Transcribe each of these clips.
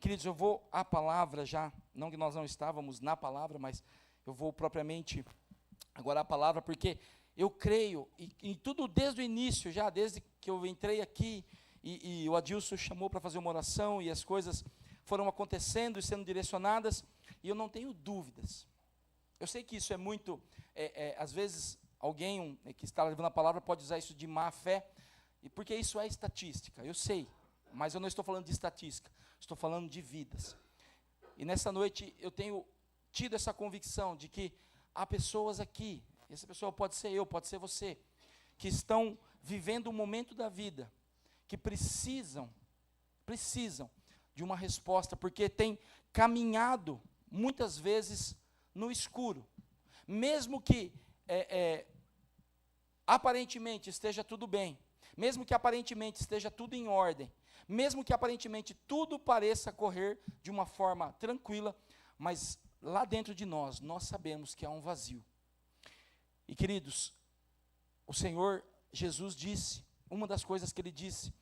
Queridos, eu vou à palavra já, não que nós não estávamos na palavra, mas eu vou propriamente agora à palavra, porque eu creio, e tudo desde o início, já desde que eu entrei aqui, e o Adilson chamou para fazer uma oração, e as coisas foram acontecendo e sendo direcionadas, e eu não tenho dúvidas. Eu sei que isso é muito, às vezes, alguém que está levando a palavra pode usar isso de má fé, e porque isso é estatística, eu sei, mas eu não estou falando de estatística, estou falando de vidas. E nessa noite eu tenho tido essa convicção de que há pessoas aqui, e essa pessoa pode ser eu, pode ser você, que estão vivendo um momento da vida, que precisam de uma resposta, porque tem caminhado, muitas vezes, no escuro. Mesmo que aparentemente esteja tudo bem, mesmo que aparentemente esteja tudo em ordem, mesmo que aparentemente tudo pareça correr de uma forma tranquila, mas lá dentro de nós sabemos que há um vazio. E queridos, o Senhor Jesus disse, uma das coisas que Ele disse,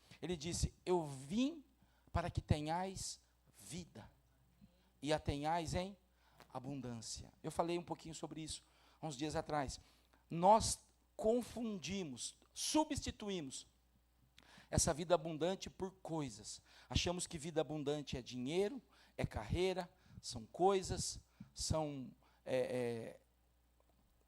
eu vim para que tenhais vida, e a tenhais em abundância. Eu falei um pouquinho sobre isso há uns dias atrás. Nós confundimos, substituímos essa vida abundante por coisas. Achamos que vida abundante é dinheiro, é carreira, são coisas, são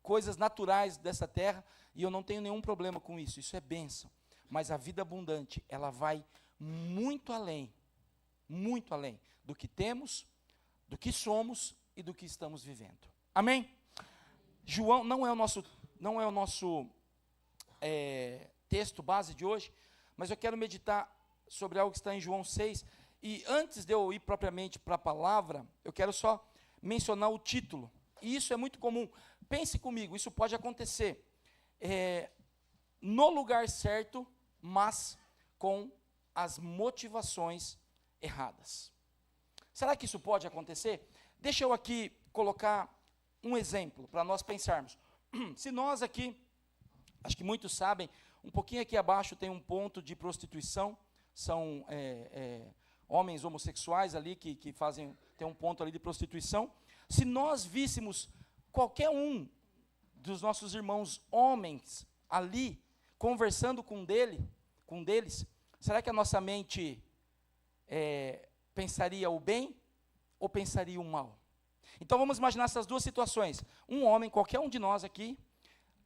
coisas naturais dessa terra, e eu não tenho nenhum problema com isso, isso é bênção. Mas a vida abundante, ela vai muito além do que temos, do que somos e do que estamos vivendo. Amém? João não é o nosso texto base de hoje, mas eu quero meditar sobre algo que está em João 6, e antes de eu ir propriamente para a palavra, eu quero só mencionar o título, e isso é muito comum. Pense comigo, isso pode acontecer no lugar certo, mas com as motivações erradas. Será que isso pode acontecer? Deixa eu aqui colocar um exemplo para nós pensarmos. Se nós aqui, acho que muitos sabem, um pouquinho aqui abaixo tem um ponto de prostituição, são homens homossexuais ali que tem um ponto ali de prostituição. Se nós víssemos qualquer um dos nossos irmãos homens ali, conversando com deles, será que a nossa mente pensaria o bem ou pensaria o mal? Então vamos imaginar essas duas situações. Um homem, qualquer um de nós aqui,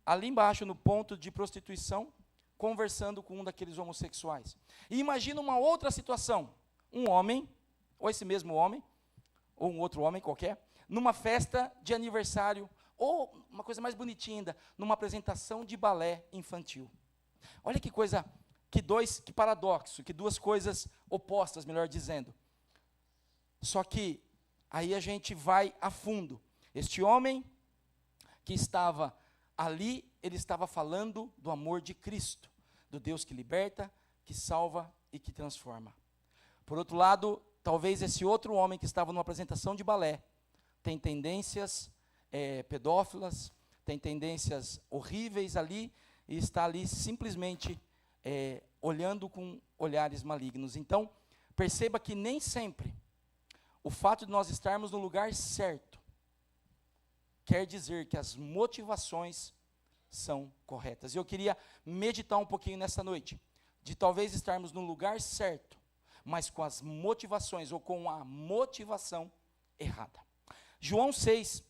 ali embaixo no ponto de prostituição, conversando com um daqueles homossexuais. E imagina uma outra situação. Um homem, ou esse mesmo homem, ou um outro homem qualquer, numa festa de aniversário, ou uma coisa mais bonitinha ainda, numa apresentação de balé infantil. Olha que coisa, que paradoxo, que duas coisas opostas, melhor dizendo. Só que aí a gente vai a fundo. Este homem que estava ali, ele estava falando do amor de Cristo, do Deus que liberta, que salva e que transforma. Por outro lado, talvez esse outro homem que estava numa apresentação de balé, tem tendências pedófilas, tem tendências horríveis ali, e está ali simplesmente olhando com olhares malignos. Então, perceba que nem sempre o fato de nós estarmos no lugar certo quer dizer que as motivações são corretas. E eu queria meditar um pouquinho nessa noite, de talvez estarmos no lugar certo, mas com as motivações, ou com a motivação errada. João 6,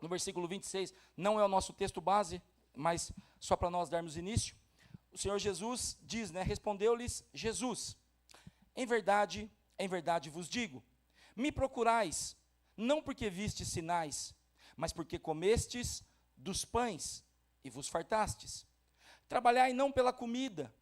no versículo 26, não é o nosso texto base, mas só para nós darmos início, o Senhor Jesus diz, respondeu-lhes Jesus, em verdade vos digo, me procurais, não porque vistes sinais, mas porque comestes dos pães e vos fartastes. Trabalhai não pela comida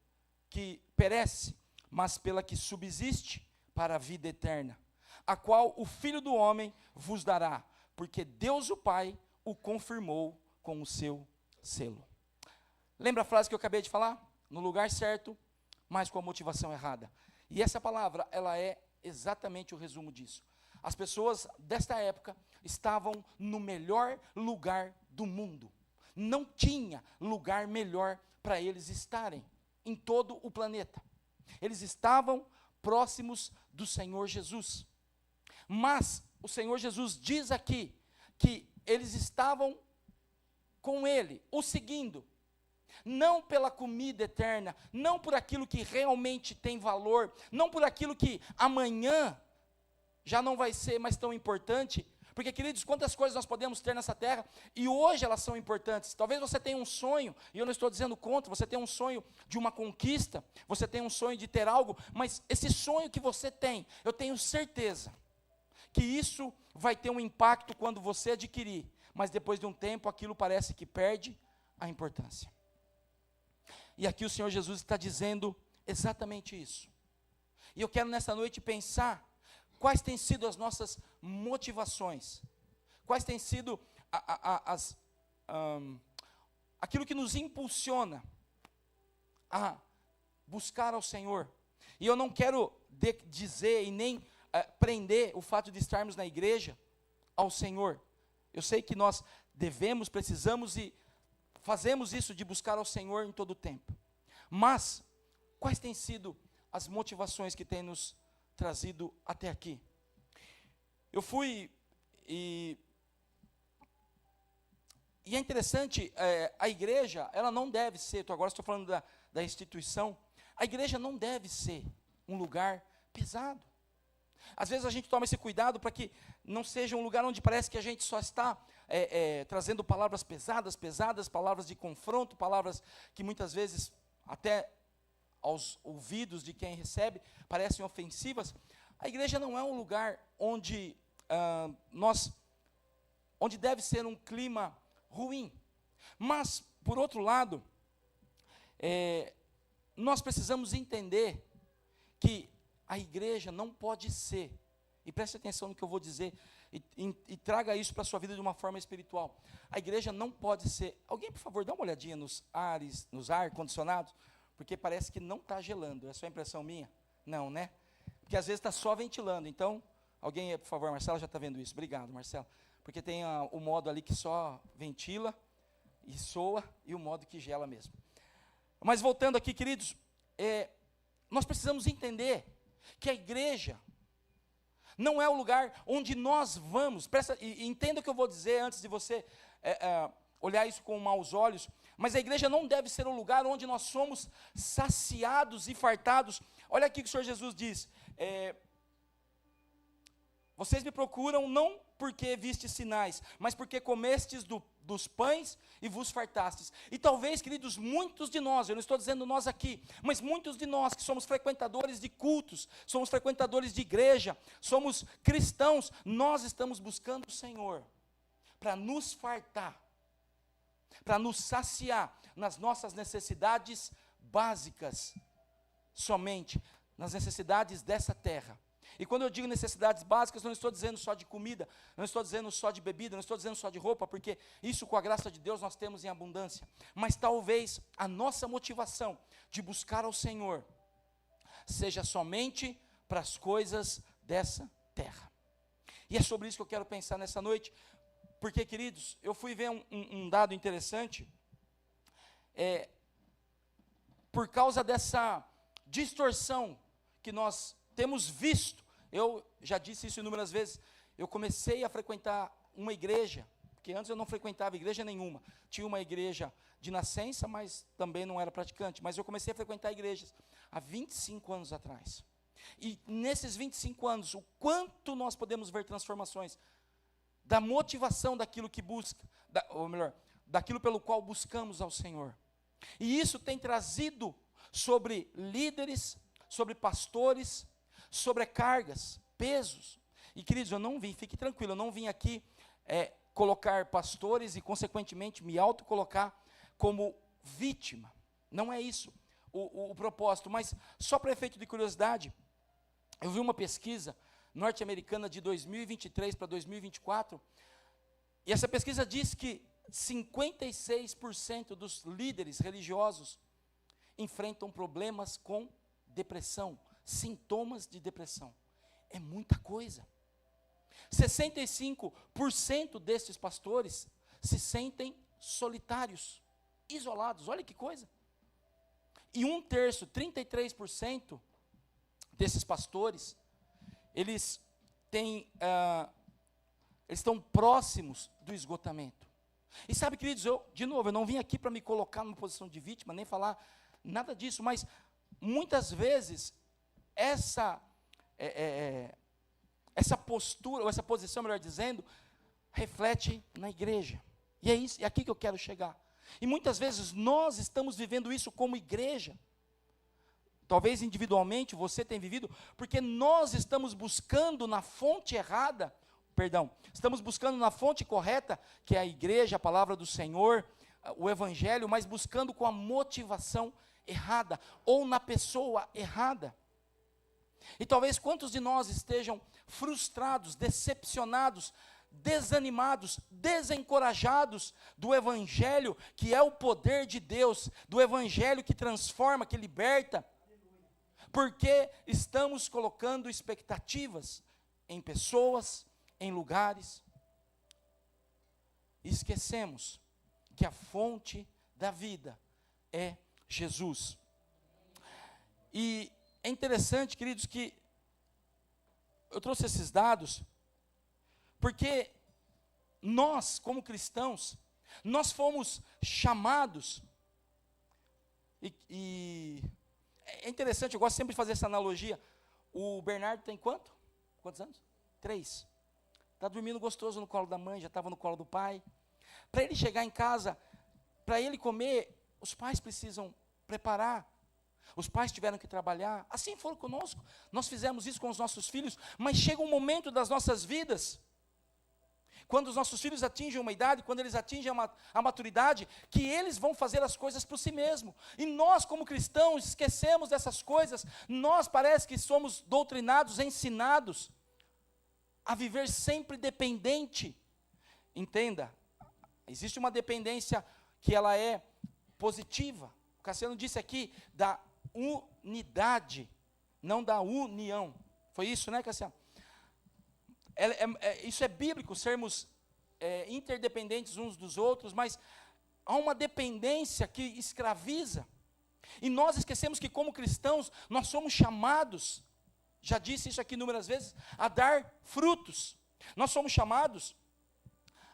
que perece, mas pela que subsiste para a vida eterna, a qual o Filho do Homem vos dará, porque Deus o Pai o confirmou com o seu selo. Lembra a frase que eu acabei de falar? No lugar certo, mas com a motivação errada. E essa palavra, ela é exatamente o resumo disso. As pessoas desta época estavam no melhor lugar do mundo. Não tinha lugar melhor para eles estarem em todo o planeta. Eles estavam próximos do Senhor Jesus. Mas o Senhor Jesus diz aqui que eles estavam com ele, o seguindo, não pela comida eterna, não por aquilo que realmente tem valor, não por aquilo que amanhã já não vai ser mais tão importante, porque, queridos, quantas coisas nós podemos ter nessa terra, e hoje elas são importantes. Talvez você tenha um sonho, e eu não estou dizendo contra, você tem um sonho de uma conquista, você tem um sonho de ter algo, mas esse sonho que você tem, eu tenho certeza, que isso vai ter um impacto quando você adquirir, mas depois de um tempo, aquilo parece que perde a importância. E aqui o Senhor Jesus está dizendo exatamente isso. E eu quero nessa noite pensar, quais têm sido as nossas motivações? Quais têm sido aquilo que nos impulsiona a buscar ao Senhor? E eu não quero dizer e nem prender o fato de estarmos na igreja ao Senhor. Eu sei que nós devemos, precisamos e fazemos isso de buscar ao Senhor em todo o tempo. Mas, quais têm sido as motivações que têm nos trazido até aqui? Eu fui e é interessante, a igreja, ela não deve ser, agora estou falando da instituição, a igreja não deve ser um lugar pesado. Às vezes a gente toma esse cuidado para que não seja um lugar onde parece que a gente só está trazendo palavras pesadas, palavras de confronto, palavras que muitas vezes até aos ouvidos de quem recebe parecem ofensivas. A igreja não é um lugar onde onde deve ser um clima ruim. Mas, por outro lado, nós precisamos entender que a igreja não pode ser, e preste atenção no que eu vou dizer, e traga isso para a sua vida de uma forma espiritual. A igreja não pode ser, alguém por favor dá uma olhadinha nos ar-condicionados, porque parece que não está gelando, é só impressão minha? Não, né? Porque às vezes está só ventilando, então, alguém, por favor, Marcela já está vendo isso, obrigado Marcela, porque tem o modo ali que só ventila e soa, e o modo que gela mesmo. Mas voltando aqui, queridos, nós precisamos entender que a igreja não é o lugar onde nós vamos, entenda o que eu vou dizer antes de você olhar isso com maus olhos, mas a igreja não deve ser o lugar onde nós somos saciados e fartados. Olha aqui que o Senhor Jesus diz, vocês me procuram não porque vistes sinais, mas porque comestes dos pães e vos fartastes. E talvez, queridos, muitos de nós, eu não estou dizendo nós aqui, mas muitos de nós que somos frequentadores de cultos, somos frequentadores de igreja, somos cristãos, nós estamos buscando o Senhor para nos fartar, para nos saciar nas nossas necessidades básicas, somente nas necessidades dessa terra. E quando eu digo necessidades básicas, não estou dizendo só de comida, não estou dizendo só de bebida, não estou dizendo só de roupa, porque isso com a graça de Deus nós temos em abundância. Mas talvez a nossa motivação de buscar ao Senhor seja somente para as coisas dessa terra. E é sobre isso que eu quero pensar nessa noite, porque, queridos, eu fui ver um dado interessante, por causa dessa distorção que nós temos visto. Eu já disse isso inúmeras vezes, eu comecei a frequentar uma igreja, porque antes eu não frequentava igreja nenhuma, tinha uma igreja de nascença, mas também não era praticante, mas eu comecei a frequentar igrejas há 25 anos atrás, e nesses 25 anos, o quanto nós podemos ver transformações, da motivação daquilo que busca, ou melhor, daquilo pelo qual buscamos ao Senhor, e isso tem trazido sobre líderes, sobre pastores, sobrecargas, pesos. E queridos, eu não vim, fique tranquilo, eu não vim aqui colocar pastores e consequentemente me autocolocar como vítima, não é isso o propósito, mas só para efeito de curiosidade, eu vi uma pesquisa norte-americana de 2023 para 2024, e essa pesquisa diz que 56% dos líderes religiosos enfrentam problemas com depressão, sintomas de depressão. É muita coisa. 65% destes pastores se sentem solitários, isolados. Olha que coisa. E 1/3, 33% desses pastores, eles eles estão próximos do esgotamento. E sabe, queridos, de novo, eu não vim aqui para me colocar numa posição de vítima, nem falar nada disso, mas muitas vezes essa postura, ou essa posição, melhor dizendo, reflete na igreja. E é aqui que eu quero chegar. E muitas vezes nós estamos vivendo isso como igreja. Talvez individualmente você tenha vivido, porque nós estamos buscando na fonte errada, estamos buscando na fonte correta, que é a igreja, a palavra do Senhor, o evangelho, mas buscando com a motivação errada, ou na pessoa errada. E talvez quantos de nós estejam frustrados, decepcionados, desanimados, desencorajados do evangelho, que é o poder de Deus, do evangelho que transforma, que liberta, porque estamos colocando expectativas em pessoas, em lugares, e esquecemos que a fonte da vida é Jesus. E é interessante, queridos, que eu trouxe esses dados, porque nós, como cristãos, nós fomos chamados, e é interessante, eu gosto sempre de fazer essa analogia. O Bernardo tem quantos anos? 3. Está dormindo gostoso no colo da mãe, já estava no colo do pai. Para ele chegar em casa, para ele comer, os pais precisam preparar. Os pais tiveram que trabalhar. Assim foi conosco. Nós fizemos isso com os nossos filhos, mas chega um momento das nossas vidas, quando os nossos filhos atingem uma idade, quando eles atingem a maturidade, que eles vão fazer as coisas por si mesmos. E nós, como cristãos, esquecemos dessas coisas. Nós parece que somos doutrinados, ensinados a viver sempre dependente. Entenda, existe uma dependência que ela é positiva. O Cassiano disse aqui da unidade, não da união. Foi isso, né, Cassiano? Isso é bíblico, sermos interdependentes uns dos outros, mas há uma dependência que escraviza. E nós esquecemos que, como cristãos, nós somos chamados, já disse isso aqui inúmeras vezes, a dar frutos. Nós somos chamados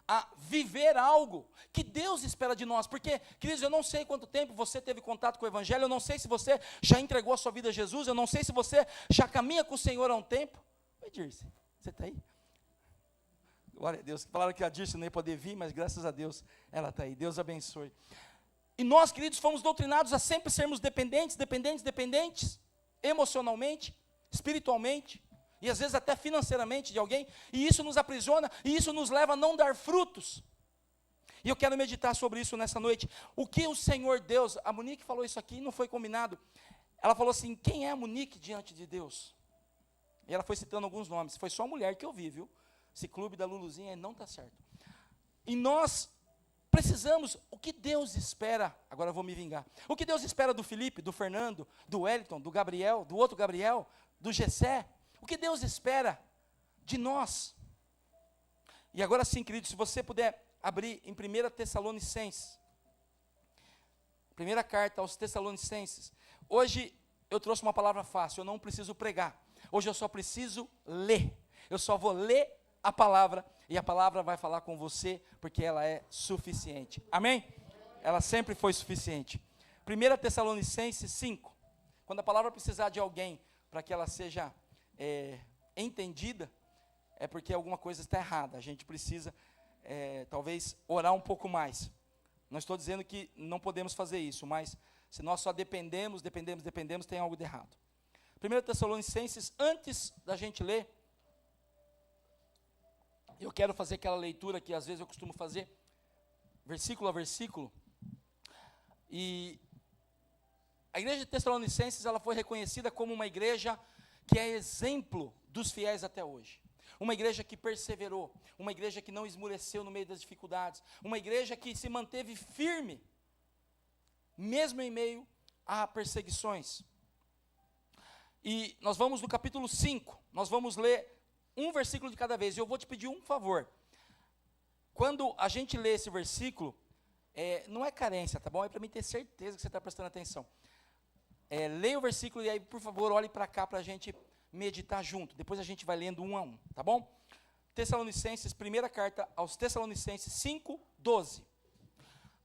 a viver algo que Deus espera de nós, porque, queridos, eu não sei quanto tempo você teve contato com o evangelho, eu não sei se você já entregou a sua vida a Jesus, eu não sei se você já caminha com o Senhor há um tempo. Oi, Dirce, você está aí? Glória a Deus. Falaram que a Dirce não ia poder vir, mas graças a Deus ela está aí. Deus abençoe. E nós, queridos, fomos doutrinados a sempre sermos dependentes, emocionalmente, espiritualmente, e às vezes até financeiramente de alguém, e isso nos aprisiona, e isso nos leva a não dar frutos. E eu quero meditar sobre isso nessa noite. O que o Senhor Deus, a Monique falou isso aqui, não foi combinado. Ela falou assim: quem é a Monique diante de Deus? E ela foi citando alguns nomes. Foi só a mulher que eu vi, viu? Esse clube da Luluzinha não está certo. E nós precisamos, o que Deus espera, agora eu vou me vingar, o que Deus espera do Felipe, do Fernando, do Wellington, do Gabriel, do outro Gabriel, do Gessé, o que Deus espera de nós? E agora sim, querido, se você puder abrir em 1 Tessalonicenses, primeira carta aos Tessalonicenses. Hoje eu trouxe uma palavra fácil, eu não preciso pregar, hoje eu só preciso ler, eu só vou ler a palavra, e a palavra vai falar com você, porque ela é suficiente, amém? Ela sempre foi suficiente. 1 Tessalonicenses 5, quando a palavra precisar de alguém, para que ela seja entendida, é porque alguma coisa está errada, a gente precisa, talvez, orar um pouco mais. Não estou dizendo que não podemos fazer isso, mas se nós só dependemos, tem algo de errado. 1 Tessalonicenses, antes da gente ler, eu quero fazer aquela leitura que às vezes eu costumo fazer, versículo a versículo. E a igreja de Tessalonicenses, ela foi reconhecida como uma igreja que é exemplo dos fiéis até hoje. Uma igreja que perseverou, uma igreja que não esmureceu no meio das dificuldades, uma igreja que se manteve firme, mesmo em meio a perseguições. E nós vamos no capítulo 5, nós vamos ler um versículo de cada vez, e eu vou te pedir um favor. Quando a gente lê esse versículo, não é carência, tá bom? É para mim ter certeza que você está prestando atenção. Leia o versículo e aí, por favor, olhe para cá para a gente meditar junto. Depois a gente vai lendo um a um, tá bom? Tessalonicenses, primeira carta aos Tessalonicenses 5:12.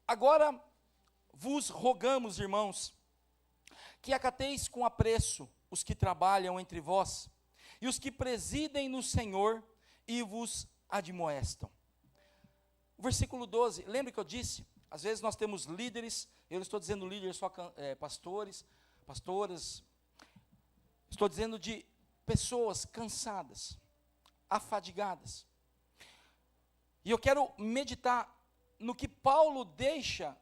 Agora vos rogamos, irmãos, que acateis com apreço os que trabalham entre vós, e os que presidem no Senhor e vos admoestam. O versículo 12, lembra que eu disse? Às vezes nós temos líderes, eu não estou dizendo líderes só pastores, pastoras, estou dizendo de pessoas cansadas, afadigadas. E eu quero meditar no que Paulo deixa,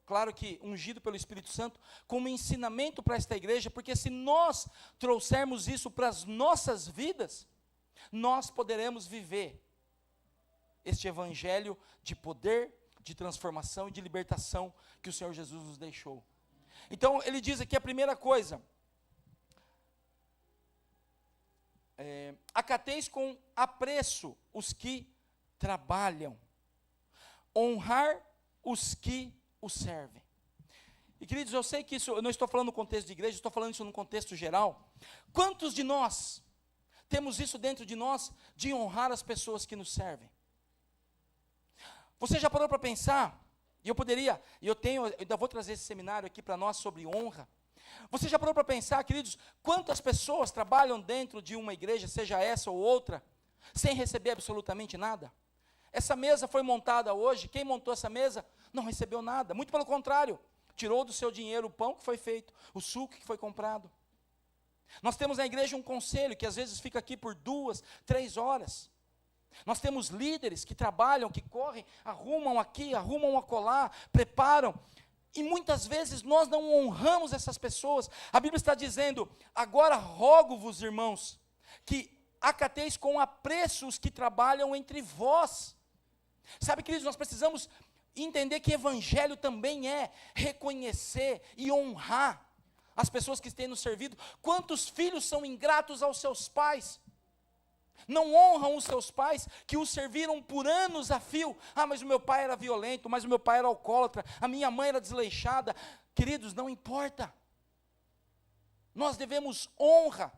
claro que ungido pelo Espírito Santo, como ensinamento para esta igreja, porque se nós trouxermos isso para as nossas vidas, nós poderemos viver este evangelho de poder, de transformação e de libertação que o Senhor Jesus nos deixou. Então ele diz aqui a primeira coisa: acateis com apreço os que trabalham, honrar os que o servem. E queridos, eu sei que isso, eu não estou falando no contexto de igreja, estou falando isso no contexto geral. Quantos de nós temos isso dentro de nós, de honrar as pessoas que nos servem? Você já parou para pensar, e eu ainda vou trazer esse seminário aqui para nós sobre honra. Você já parou para pensar, queridos, quantas pessoas trabalham dentro de uma igreja, seja essa ou outra, sem receber absolutamente nada? Essa mesa foi montada hoje, quem montou essa mesa não recebeu nada, muito pelo contrário, tirou do seu dinheiro o pão que foi feito, o suco que foi comprado. Nós temos na igreja um conselho, que às vezes fica aqui por 2, 3 horas. Nós temos líderes que trabalham, que correm, arrumam aqui, arrumam acolá, preparam, e muitas vezes nós não honramos essas pessoas. A Bíblia está dizendo: agora rogo-vos, irmãos, que acateis com apreço os que trabalham entre vós. Sabe, queridos, nós precisamos entender que evangelho também é reconhecer e honrar as pessoas que têm nos servido. Quantos filhos são ingratos aos seus pais? Não honram os seus pais, que os serviram por anos a fio. Ah, mas o meu pai era violento, mas o meu pai era alcoólatra, a minha mãe era desleixada. Queridos, não importa. Nós devemos honra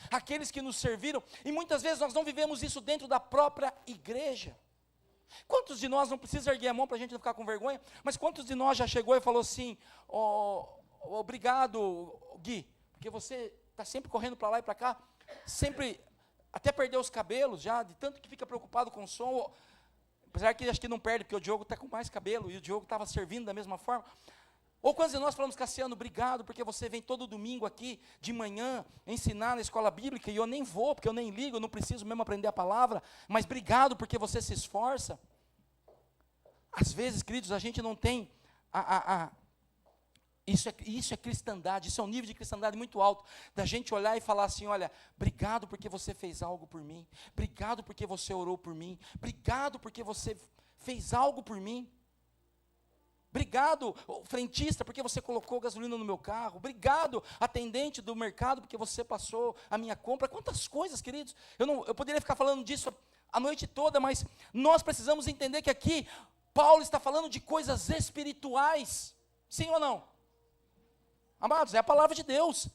àqueles que nos serviram, e muitas vezes nós não vivemos isso dentro da própria igreja. Quantos de nós, não precisa erguer a mão para a gente não ficar com vergonha, mas quantos de nós já chegou e falou assim: obrigado, Gui, porque você está sempre correndo para lá e para cá, sempre... Até perdeu os cabelos já, de tanto que fica preocupado com o som. Apesar que acho que não perde, porque o Diogo está com mais cabelo, e o Diogo estava servindo da mesma forma. Ou quando nós falamos: Cassiano, obrigado, porque você vem todo domingo aqui, de manhã, ensinar na escola bíblica, e eu nem vou, porque eu nem ligo, eu não preciso mesmo aprender a palavra, mas obrigado porque você se esforça. Às vezes, queridos, a gente não tem Isso é cristandade, isso é um nível de cristandade muito alto, da gente olhar e falar assim: olha, obrigado porque você fez algo por mim, obrigado porque você orou por mim, obrigado porque você fez algo por mim, obrigado, frentista, porque você colocou gasolina no meu carro, obrigado, atendente do mercado, porque você passou a minha compra. Quantas coisas, queridos, eu poderia ficar falando disso a noite toda, mas nós precisamos entender que aqui, Paulo está falando de coisas espirituais, sim ou não? Amados, é a palavra de Deus.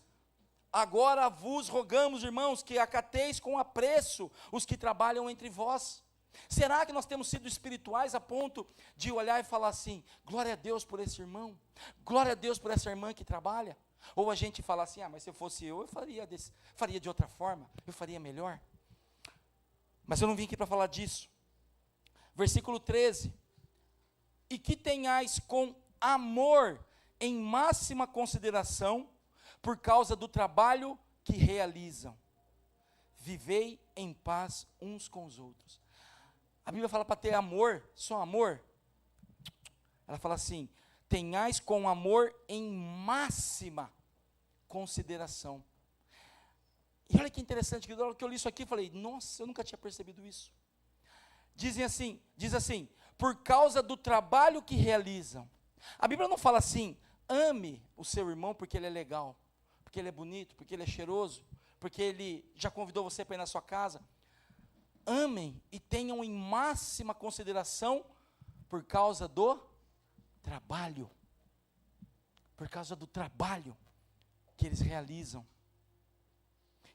Agora vos rogamos, irmãos, que acateis com apreço os que trabalham entre vós. Será que nós temos sido espirituais a ponto de olhar e falar assim: glória a Deus por esse irmão, glória a Deus por essa irmã que trabalha? Ou a gente fala assim: ah, mas se eu fosse eu faria de outra forma, eu faria melhor. Mas eu não vim aqui para falar disso. Versículo 13: e que tenhais com amor em máxima consideração, por causa do trabalho que realizam. Vivei em paz uns com os outros. A Bíblia fala para ter amor, só amor. Ela fala assim: tenhais com amor em máxima consideração. E olha que interessante, que na hora que eu li isso aqui, eu falei: nossa, eu nunca tinha percebido isso. Diz assim, por causa do trabalho que realizam. A Bíblia não fala assim: ame o seu irmão porque ele é legal, porque ele é bonito, porque ele é cheiroso, porque ele já convidou você para ir na sua casa. Amem e tenham em máxima consideração por causa do trabalho. Por causa do trabalho que eles realizam.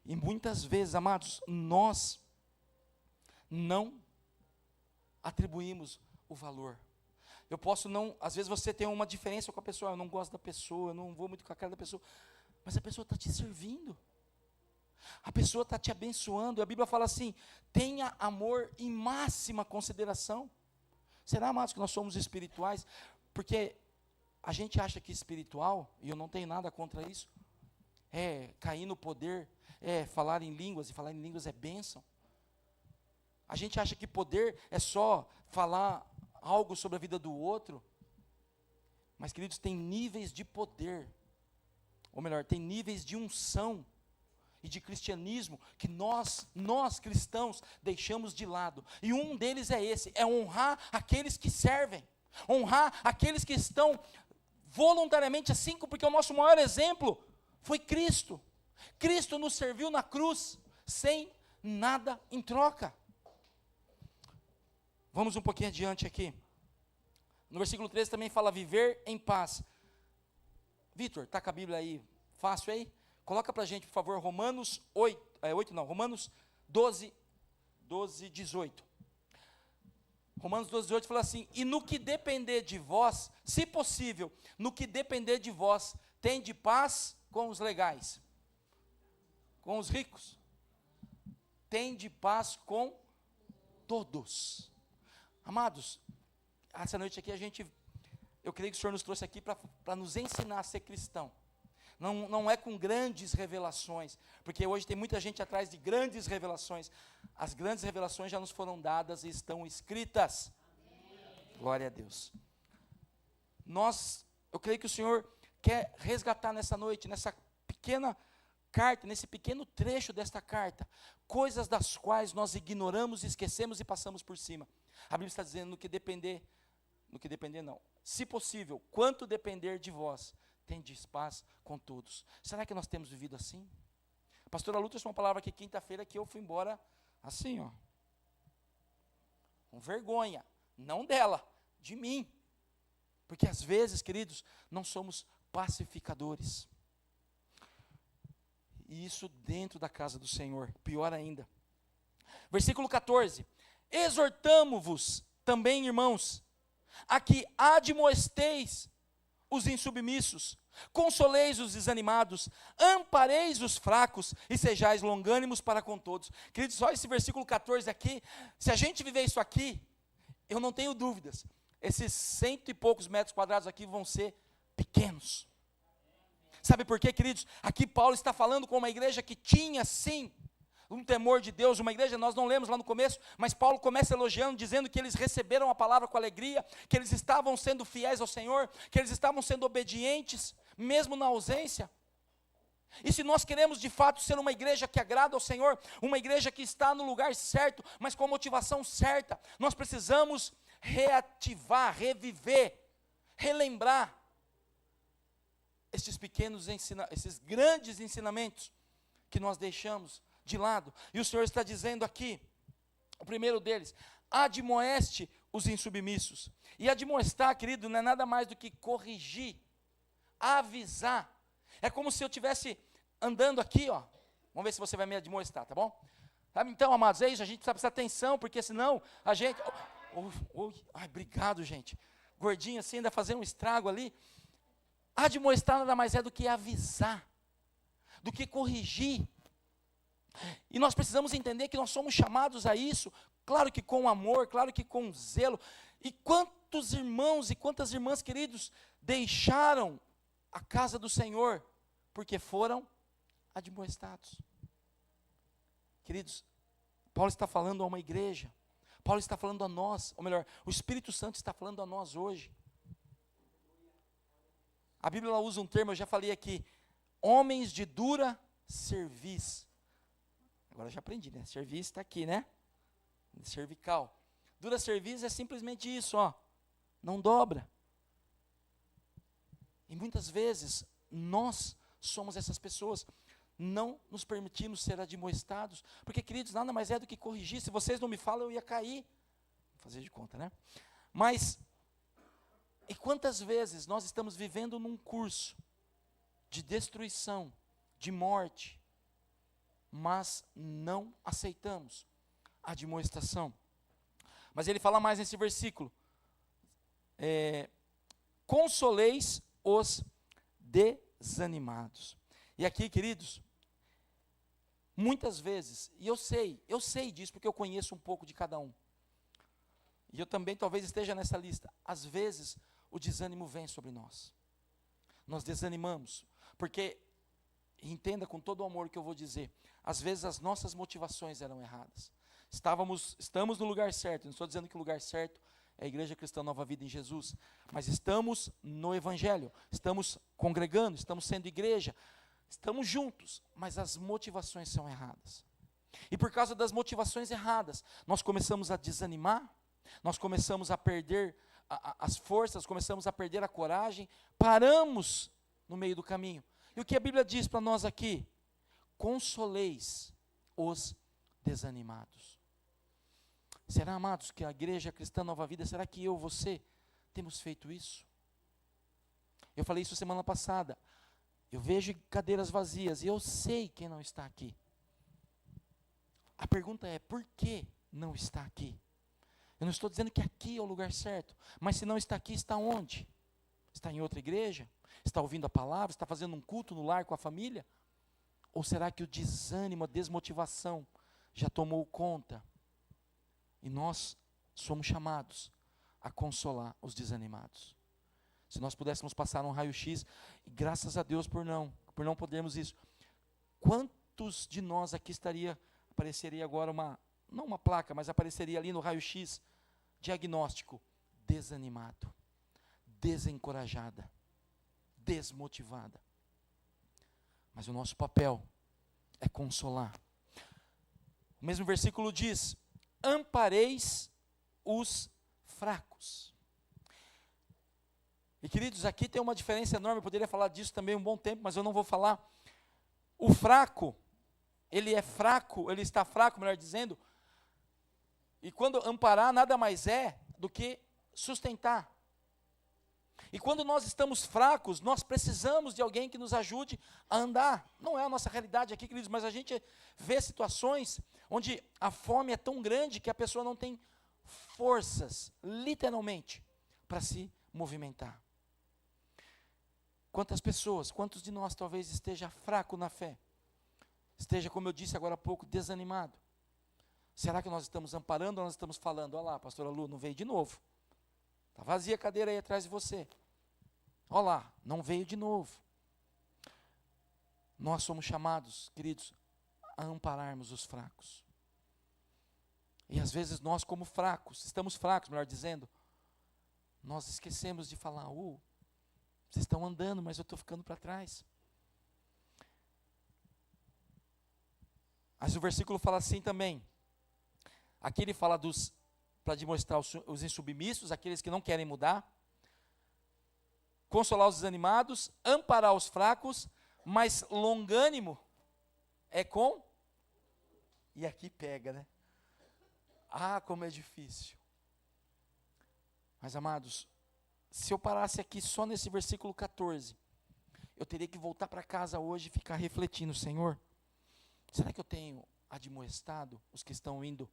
E muitas vezes, amados, nós não atribuímos o valor. Eu posso não, às vezes você tem uma diferença com a pessoa, eu não gosto da pessoa, eu não vou muito com a cara da pessoa, mas a pessoa está te servindo, a pessoa está te abençoando, e a Bíblia fala assim, tenha amor em máxima consideração. Será, amados, que nós somos espirituais? Porque a gente acha que espiritual, e eu não tenho nada contra isso, é cair no poder, é falar em línguas, e falar em línguas é bênção. A gente acha que poder é só falar algo sobre a vida do outro, mas, queridos, tem níveis de poder, ou melhor, tem níveis de unção e de cristianismo que nós cristãos deixamos de lado, e um deles é esse, é honrar aqueles que servem, honrar aqueles que estão voluntariamente assim, porque o nosso maior exemplo foi Cristo. Cristo nos serviu na cruz, sem nada em troca. Vamos um pouquinho adiante aqui. No versículo 13 também fala viver em paz. Vitor, está com a Bíblia aí, fácil aí? Coloca para a gente, por favor, Romanos 12, 18. Romanos 12, 18 fala assim, e no que depender de vós, se possível, no que depender de vós, tende paz com os legais, com os ricos, tende paz com todos. Amados, essa noite aqui eu creio que o Senhor nos trouxe aqui para nos ensinar a ser cristão. Não é com grandes revelações, porque hoje tem muita gente atrás de grandes revelações. As grandes revelações já nos foram dadas e estão escritas. Amém. Glória a Deus. Eu creio que o Senhor quer resgatar nessa noite, nessa pequena carta, nesse pequeno trecho desta carta, coisas das quais nós ignoramos, esquecemos e passamos por cima. A Bíblia está dizendo, no que depender não, se possível, quanto depender de vós, tendes paz com todos. Será que nós temos vivido assim? A pastora Lu trouxe uma palavra aqui quinta-feira que eu fui embora assim, ó, com vergonha, não dela, de mim, porque às vezes, queridos, não somos pacificadores, e isso dentro da casa do Senhor, pior ainda. Versículo 14, exortamo-vos também, irmãos, a que admoesteis os insubmissos, consoleis os desanimados, ampareis os fracos e sejais longânimos para com todos. Queridos, só esse versículo 14 aqui, se a gente viver isso aqui, eu não tenho dúvidas, esses 100 e poucos metros quadrados aqui vão ser pequenos. Sabe por quê, queridos? Aqui Paulo está falando com uma igreja que tinha sim um temor de Deus, uma igreja, nós não lemos lá no começo, mas Paulo começa elogiando, dizendo que eles receberam a palavra com alegria, que eles estavam sendo fiéis ao Senhor, que eles estavam sendo obedientes, mesmo na ausência. E se nós queremos de fato ser uma igreja que agrada ao Senhor, uma igreja que está no lugar certo, mas com a motivação certa, nós precisamos reativar, reviver, relembrar esses grandes ensinamentos que nós deixamos de lado. E o Senhor está dizendo aqui, o primeiro deles, admoeste os insubmissos. E admoestar, querido, não é nada mais do que corrigir, avisar. É como se eu estivesse andando aqui, ó. Vamos ver se você vai me admoestar, tá bom? Então, amados, é isso, a gente precisa prestar atenção, porque senão a gente... Ai, obrigado, gente. Gordinho assim, ainda fazer um estrago ali. Admoestar nada mais é do que avisar, do que corrigir. E nós precisamos entender que nós somos chamados a isso, claro que com amor, claro que com zelo. E quantos irmãos e quantas irmãs, queridos, deixaram a casa do Senhor, porque foram admoestados. Queridos, Paulo está falando a uma igreja, Paulo está falando a nós, ou melhor, o Espírito Santo está falando a nós hoje. A Bíblia ela usa um termo, eu já falei aqui, homens de dura cerviz. Agora eu já aprendi, né? Cerviz está aqui, né? Cervical. Dura cerviz é simplesmente isso, ó. Não dobra. E muitas vezes, nós somos essas pessoas. Não nos permitimos ser admoestados. Porque, queridos, nada mais é do que corrigir. Se vocês não me falam, eu ia cair. Vou fazer de conta, né? Mas, e quantas vezes nós estamos vivendo num curso de destruição, de morte, mas não aceitamos a admoestação. Mas ele fala mais nesse versículo. Consoleis os desanimados. E aqui, queridos, muitas vezes, e eu sei disso porque eu conheço um pouco de cada um. E eu também talvez esteja nessa lista. Às vezes, o desânimo vem sobre nós. Nós desanimamos, porque, entenda com todo o amor que eu vou dizer, às vezes as nossas motivações eram erradas. Estamos no lugar certo, não estou dizendo que o lugar certo é a Igreja Cristã Nova Vida em Jesus, mas estamos no Evangelho, estamos congregando, estamos sendo igreja, estamos juntos, mas as motivações são erradas. E por causa das motivações erradas, nós começamos a desanimar, nós começamos a perder as forças, começamos a perder a coragem, paramos no meio do caminho. E o que a Bíblia diz para nós aqui? Consoleis os desanimados. Será, amados, que a Igreja Cristã Nova Vida, será que eu, você, temos feito isso? Eu falei isso semana passada. Eu vejo cadeiras vazias e eu sei quem não está aqui. A pergunta é, por que não está aqui? Eu não estou dizendo que aqui é o lugar certo, mas se não está aqui, está onde? Está em outra igreja? Está ouvindo a palavra? Está fazendo um culto no lar com a família? Ou será que o desânimo, a desmotivação já tomou conta? E nós somos chamados a consolar os desanimados. Se nós pudéssemos passar um raio-x, e graças a Deus por não podermos isso, quantos de nós aqui apareceria agora não uma placa, mas apareceria ali no raio-x, diagnóstico, desanimado, desencorajada, desmotivada. Mas o nosso papel é consolar. O mesmo versículo diz, ampareis os fracos. E queridos, aqui tem uma diferença enorme, eu poderia falar disso também um bom tempo, mas eu não vou falar. O fraco, ele está fraco, melhor dizendo, e quando amparar nada mais é do que sustentar. E quando nós estamos fracos, nós precisamos de alguém que nos ajude a andar. Não é a nossa realidade aqui, queridos, mas a gente vê situações onde a fome é tão grande que a pessoa não tem forças, literalmente, para se movimentar. Quantos de nós talvez esteja fraco na fé? Esteja, como eu disse agora há pouco, desanimado? Será que nós estamos amparando ou nós estamos falando, olha lá, pastora Lu, não veio de novo. Está vazia a cadeira aí atrás de você. Olha lá, não veio de novo. Nós somos chamados, queridos, a ampararmos os fracos. E às vezes nós como estamos fracos, melhor dizendo, nós esquecemos de falar, vocês estão andando, mas eu estou ficando para trás. Mas o versículo fala assim também. Aqui ele fala para demonstrar os insubmissos, aqueles que não querem mudar, consolar os desanimados, amparar os fracos, mas longânimo é com, e aqui pega, né? Como é difícil. Mas amados, se eu parasse aqui só nesse versículo 14, eu teria que voltar para casa hoje e ficar refletindo, Senhor, será que eu tenho admoestado os que estão indo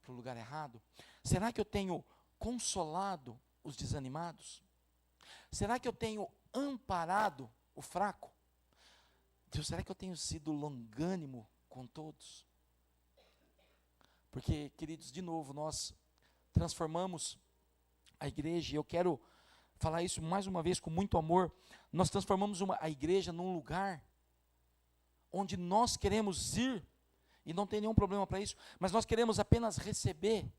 para o lugar errado? Será que eu tenho consolado os desanimados? Será que eu tenho amparado o fraco? Deus, será que eu tenho sido longânimo com todos? Porque, queridos, de novo, nós transformamos a igreja, e eu quero falar isso mais uma vez com muito amor, nós transformamos a igreja num lugar onde nós queremos ir, e não tem nenhum problema para isso, mas nós queremos apenas receber.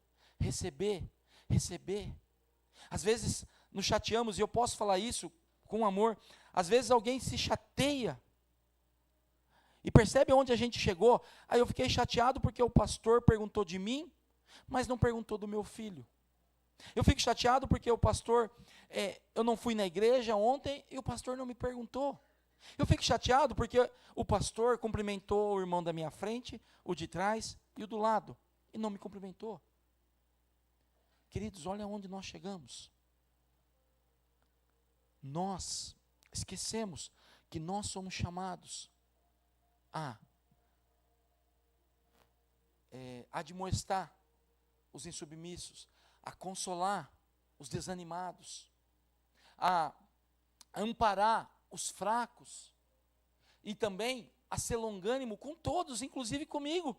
Às vezes nos chateamos, e eu posso falar isso com amor, às vezes alguém se chateia, e percebe onde a gente chegou. Aí eu fiquei chateado porque o pastor perguntou de mim, mas não perguntou do meu filho. Eu fico chateado porque o pastor, eu não fui na igreja ontem e o pastor não me perguntou. Eu fico chateado porque o pastor cumprimentou o irmão da minha frente, o de trás e o do lado, e não me cumprimentou. Queridos, olha onde nós chegamos. Nós esquecemos que nós somos chamados a admoestar os insubmissos, a consolar os desanimados, a amparar os fracos e também a ser longânimo com todos, inclusive comigo.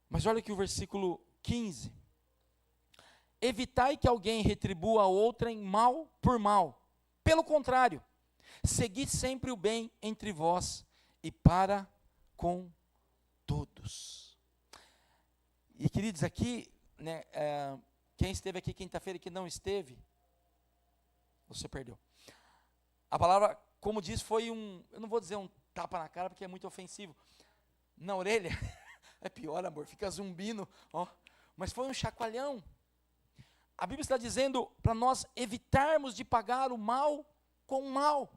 Mas olha aqui o versículo 15. Evitai que alguém retribua a outrem mal por mal. Pelo contrário, segui sempre o bem entre vós e para com todos. E queridos, aqui, né, quem esteve aqui quinta-feira e que não esteve, você perdeu. A palavra, como diz, foi eu não vou dizer um tapa na cara porque é muito ofensivo. Na orelha, é pior, amor, fica zumbindo, ó. Mas foi um chacoalhão. A Bíblia está dizendo para nós evitarmos de pagar o mal com o mal.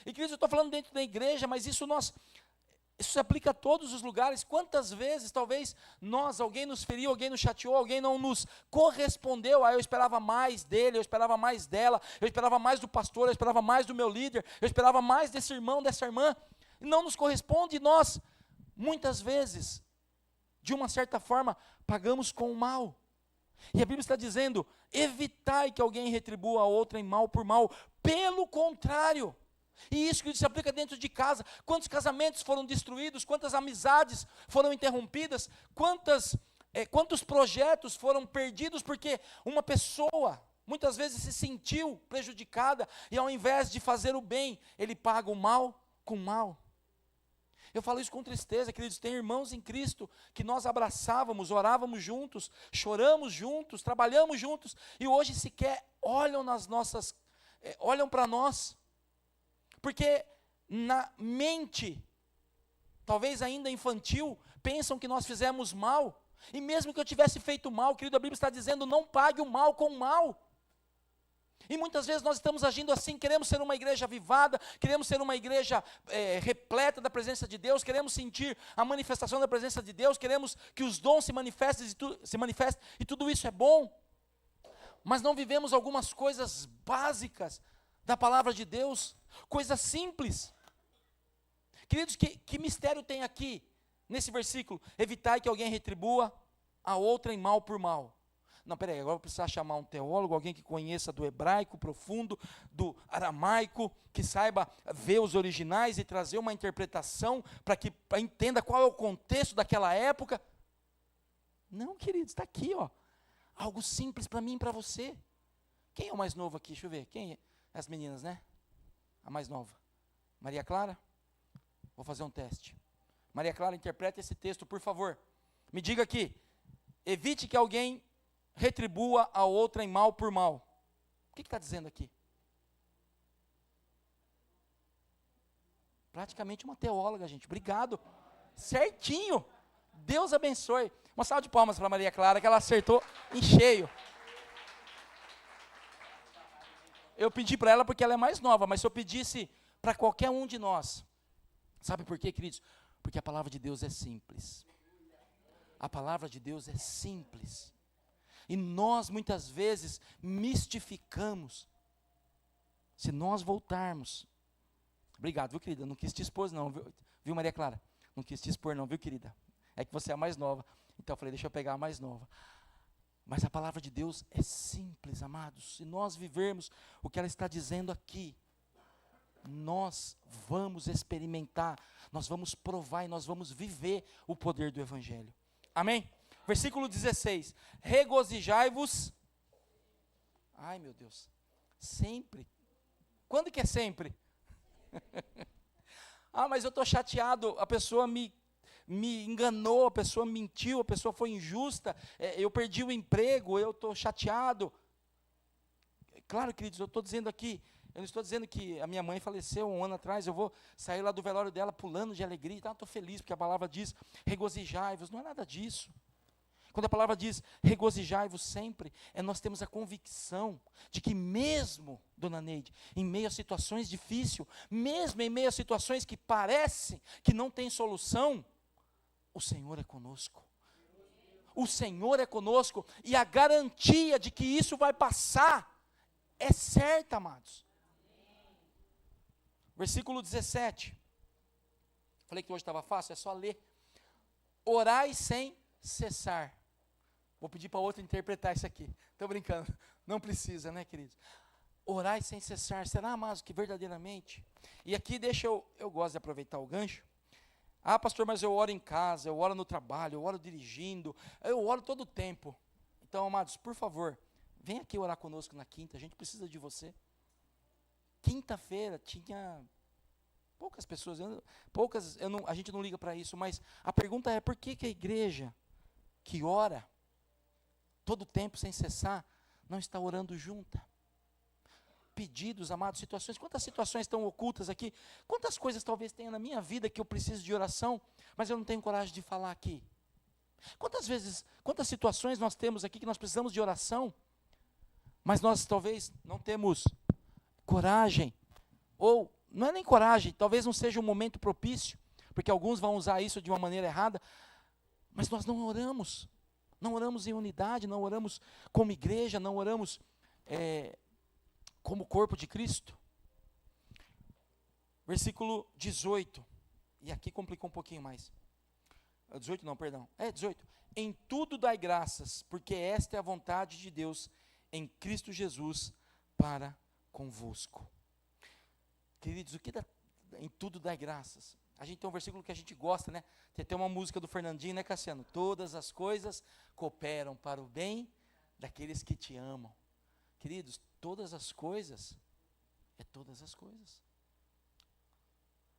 E queridos, eu estou falando dentro da igreja, mas isso se aplica a todos os lugares. Quantas vezes, talvez, alguém nos feriu, alguém nos chateou, alguém não nos correspondeu. Eu esperava mais dele, eu esperava mais dela, eu esperava mais do pastor, eu esperava mais do meu líder, eu esperava mais desse irmão, dessa irmã. E não nos corresponde, e nós, muitas vezes, de uma certa forma, pagamos com o mal. E a Bíblia está dizendo, evitai que alguém retribua a outra em mal por mal. Pelo contrário, e isso que se aplica dentro de casa. Quantos casamentos foram destruídos, quantas amizades foram interrompidas, quantos projetos foram perdidos, porque uma pessoa, muitas vezes se sentiu prejudicada, e ao invés de fazer o bem, ele paga o mal com o mal. Eu falo isso com tristeza, queridos, tem irmãos em Cristo que nós abraçávamos, orávamos juntos, choramos juntos, trabalhamos juntos, e hoje sequer olham olham para nós, porque na mente, talvez ainda infantil, pensam que nós fizemos mal, e mesmo que eu tivesse feito mal, querido, a Bíblia está dizendo, não pague o mal com o mal. E muitas vezes nós estamos agindo assim, queremos ser uma igreja avivada, queremos ser uma igreja repleta da presença de Deus, queremos sentir a manifestação da presença de Deus, queremos que os dons se manifestem e tudo isso é bom, mas não vivemos algumas coisas básicas da palavra de Deus, coisas simples. Queridos, que mistério tem aqui, nesse versículo? Evitai que alguém retribua a outra em mal por mal. Não, peraí, agora eu vou precisar chamar um teólogo, alguém que conheça do hebraico profundo, do aramaico, que saiba ver os originais e trazer uma interpretação para que entenda qual é o contexto daquela época. Não, queridos, está aqui, ó. Algo simples para mim e para você. Quem é o mais novo aqui? Deixa eu ver. Quem é? As meninas, né? A mais nova. Maria Clara? Vou fazer um teste. Maria Clara, interprete esse texto, por favor. Me diga aqui. Evite que alguém retribua a outra em mal por mal. O que está dizendo aqui? Praticamente uma teóloga, gente. Obrigado. Certinho. Deus abençoe. Uma salva de palmas para Maria Clara, que ela acertou em cheio. Eu pedi para ela porque ela é mais nova, mas se eu pedisse para qualquer um de nós, sabe por quê, queridos? Porque a palavra de Deus é simples. A palavra de Deus é simples. E nós, muitas vezes, mistificamos. Se nós voltarmos. Obrigado, viu, querida? Não quis te expor, não, viu, Maria Clara? Não quis te expor, não, viu, querida? É que você é a mais nova. Então eu falei, deixa eu pegar a mais nova. Mas a palavra de Deus é simples, amados. Se nós vivermos o que ela está dizendo aqui, nós vamos experimentar, nós vamos provar e nós vamos viver o poder do Evangelho. Amém? Versículo 16. Regozijai-vos. Ai, meu Deus. Sempre. Quando que é sempre? Mas eu estou chateado, a pessoa me enganou, a pessoa mentiu, a pessoa foi injusta, eu perdi o emprego, eu estou chateado. Claro, queridos, eu estou dizendo aqui, eu não estou dizendo que a minha mãe faleceu um ano atrás, eu vou sair lá do velório dela pulando de alegria, então eu estou feliz, porque a palavra diz, regozijai-vos, não é nada disso. Quando a palavra diz, regozijai-vos sempre, nós temos a convicção de que mesmo, dona Neide, em meio a situações difíceis, mesmo em meio a situações que parecem que não tem solução, o Senhor é conosco. O Senhor é conosco, e a garantia de que isso vai passar é certa, amados. Versículo 17. Falei que hoje estava fácil, é só ler. Orai sem cessar. Vou pedir para outro interpretar isso aqui. Estou brincando. Não precisa, né, queridos? Orai sem cessar. Será, amados, que verdadeiramente? E aqui eu gosto de aproveitar o gancho. Ah, pastor, mas eu oro em casa, eu oro no trabalho, eu oro dirigindo, eu oro todo o tempo. Então, amados, por favor, vem aqui orar conosco na quinta, a gente precisa de você. Quinta-feira tinha poucas pessoas, a gente não liga para isso, mas a pergunta é, por que a igreja que ora todo o tempo sem cessar, não está orando junta? Pedidos, amados, situações, quantas situações estão ocultas aqui, quantas coisas talvez tenha na minha vida que eu preciso de oração, mas eu não tenho coragem de falar aqui. Quantas situações nós temos aqui que nós precisamos de oração, mas nós talvez não temos coragem, ou não é nem coragem, talvez não seja um momento propício, porque alguns vão usar isso de uma maneira errada, mas nós não oramos em unidade, não oramos como igreja, não oramos como corpo de Cristo. Versículo 18, e aqui complicou um pouquinho mais. 18 não, perdão, 18. Em tudo dai graças, porque esta é a vontade de Deus em Cristo Jesus para convosco. Queridos, o que dá, em tudo dai graças? A gente tem um versículo que a gente gosta, né? Tem até uma música do Fernandinho, né, Cassiano? Todas as coisas cooperam para o bem daqueles que te amam. Queridos, todas as coisas, é todas as coisas.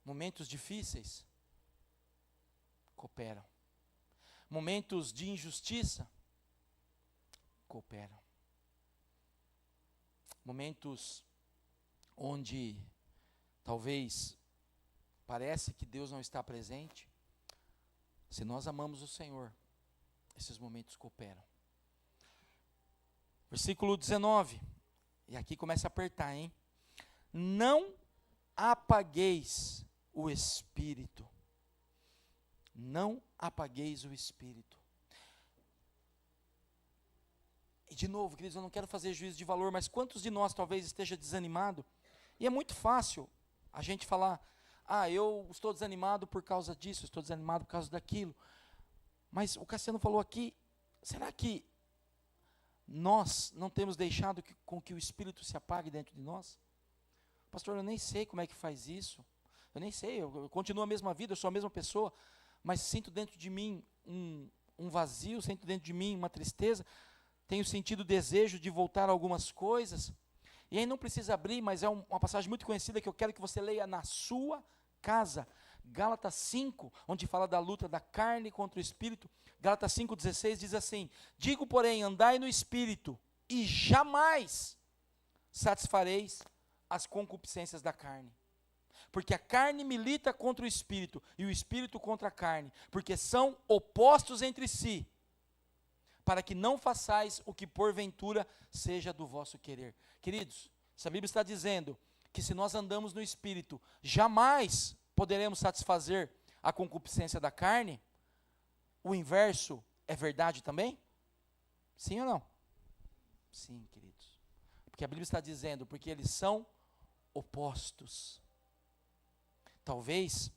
Momentos difíceis, cooperam. Momentos de injustiça, cooperam. Momentos onde talvez parece que Deus não está presente, se nós amamos o Senhor, esses momentos cooperam. Versículo 19, e aqui começa a apertar, hein? Não apagueis o Espírito. Não apagueis o Espírito. E de novo, queridos, eu não quero fazer juízo de valor, mas quantos de nós talvez esteja desanimado? E é muito fácil a gente falar, eu estou desanimado por causa disso, estou desanimado por causa daquilo. Mas o Cassiano falou aqui, será que nós não temos deixado com que o Espírito se apague dentro de nós? Pastor, eu nem sei como é que faz isso. Eu nem sei, eu continuo a mesma vida, eu sou a mesma pessoa, mas sinto dentro de mim um vazio, sinto dentro de mim uma tristeza, tenho sentido o desejo de voltar a algumas coisas. E aí não precisa abrir, mas é uma passagem muito conhecida que eu quero que você leia na sua casa. Gálatas 5, onde fala da luta da carne contra o Espírito. Gálatas 5,16 diz assim: digo, porém, andai no Espírito, e jamais satisfareis as concupiscências da carne. Porque a carne milita contra o Espírito, e o Espírito contra a carne, porque são opostos entre si, para que não façais o que porventura seja do vosso querer. Queridos, essa Bíblia está dizendo que se nós andamos no Espírito, jamais poderemos satisfazer a concupiscência da carne. O inverso é verdade também? Sim ou não? Sim, queridos. Porque a Bíblia está dizendo, porque eles são opostos. Talvez,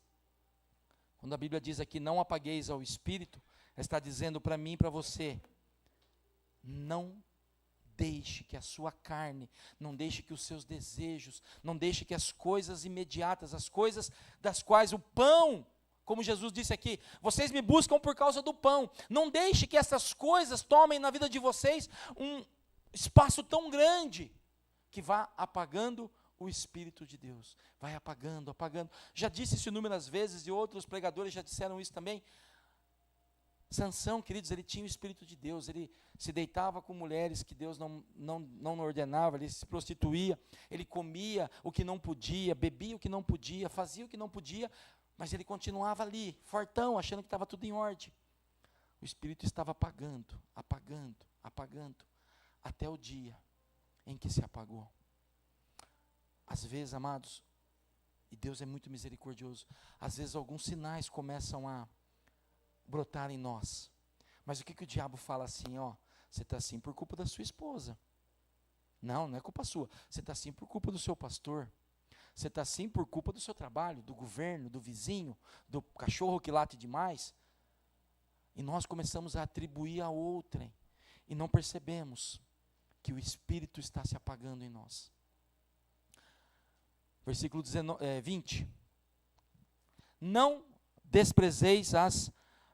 quando a Bíblia diz aqui, não apagueis ao Espírito, ela está dizendo para mim e para você, não deixe que a sua carne, não deixe que os seus desejos, não deixe que as coisas imediatas, as coisas das quais o pão, como Jesus disse aqui, vocês me buscam por causa do pão, não deixe que essas coisas tomem na vida de vocês um espaço tão grande, que vá apagando o Espírito de Deus, vai apagando, apagando. Já disse isso inúmeras vezes, e outros pregadores já disseram isso também. Sansão, queridos, ele tinha o Espírito de Deus, ele se deitava com mulheres que Deus não ordenava, ele se prostituía, ele comia o que não podia, bebia o que não podia, fazia o que não podia, mas ele continuava ali, fortão, achando que estava tudo em ordem. O Espírito estava apagando, apagando, apagando, até o dia em que se apagou. Às vezes, amados, e Deus é muito misericordioso, às vezes alguns sinais começam a brotar em nós. Mas o que o diabo fala assim, você está assim por culpa da sua esposa. Não é culpa sua. Você está assim por culpa do seu pastor. Você está assim por culpa do seu trabalho, do governo, do vizinho, do cachorro que late demais. E nós começamos a atribuir a outrem. E não percebemos que o Espírito está se apagando em nós. Versículo 20. Não desprezeis as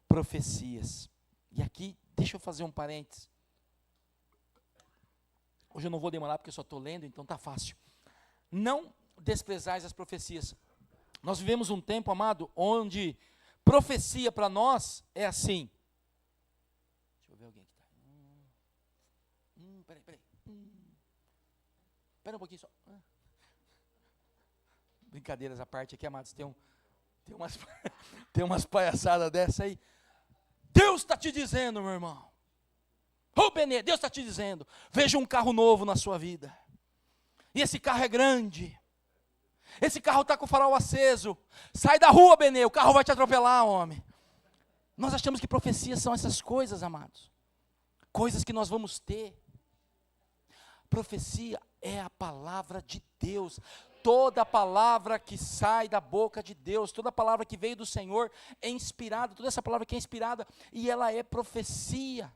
profecias. E aqui, deixa eu fazer um parênteses. Hoje eu não vou demorar porque eu só estou lendo, então está fácil. Não desprezais as profecias. Nós vivemos um tempo, amado, onde profecia para nós é assim. Deixa eu ver alguém que está. Peraí. Espera um pouquinho só. Brincadeiras à parte aqui, amados, tem umas palhaçadas dessa aí. Deus está te dizendo, meu irmão. Ô Benê, Deus está te dizendo. Veja um carro novo na sua vida. E esse carro é grande. Esse carro está com o farol aceso. Sai da rua, Benê, o carro vai te atropelar, homem. Nós achamos que profecias são essas coisas, amados. Coisas que nós vamos ter. Profecia é a palavra de Deus. Toda palavra que sai da boca de Deus, toda palavra que veio do Senhor é inspirada, toda essa palavra que é inspirada, e ela é profecia.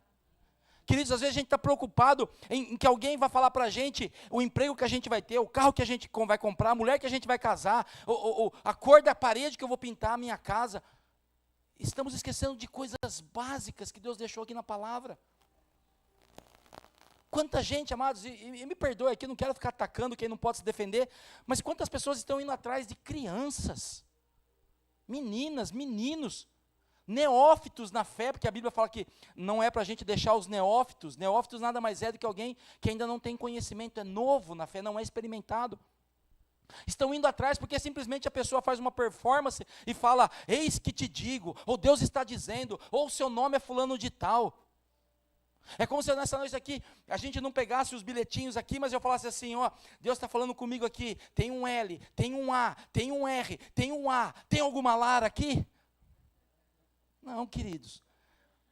Queridos, às vezes a gente está preocupado em que alguém vai falar para a gente o emprego que a gente vai ter, o carro que a gente vai comprar, a mulher que a gente vai casar, a cor da parede que eu vou pintar a minha casa. Estamos esquecendo de coisas básicas que Deus deixou aqui na palavra. Quanta gente, amados, e me perdoe aqui, não quero ficar atacando quem não pode se defender, mas quantas pessoas estão indo atrás de crianças, meninas, meninos, neófitos na fé, porque a Bíblia fala que não é para a gente deixar os neófitos nada mais é do que alguém que ainda não tem conhecimento, é novo na fé, não é experimentado. Estão indo atrás porque simplesmente a pessoa faz uma performance e fala, eis que te digo, ou Deus está dizendo, ou o seu nome é fulano de tal. É como se nessa noite aqui, a gente não pegasse os bilhetinhos aqui, mas eu falasse assim, ó, Deus está falando comigo aqui, tem um L, tem um A, tem um R, tem um A, tem alguma Lara aqui? Não, queridos,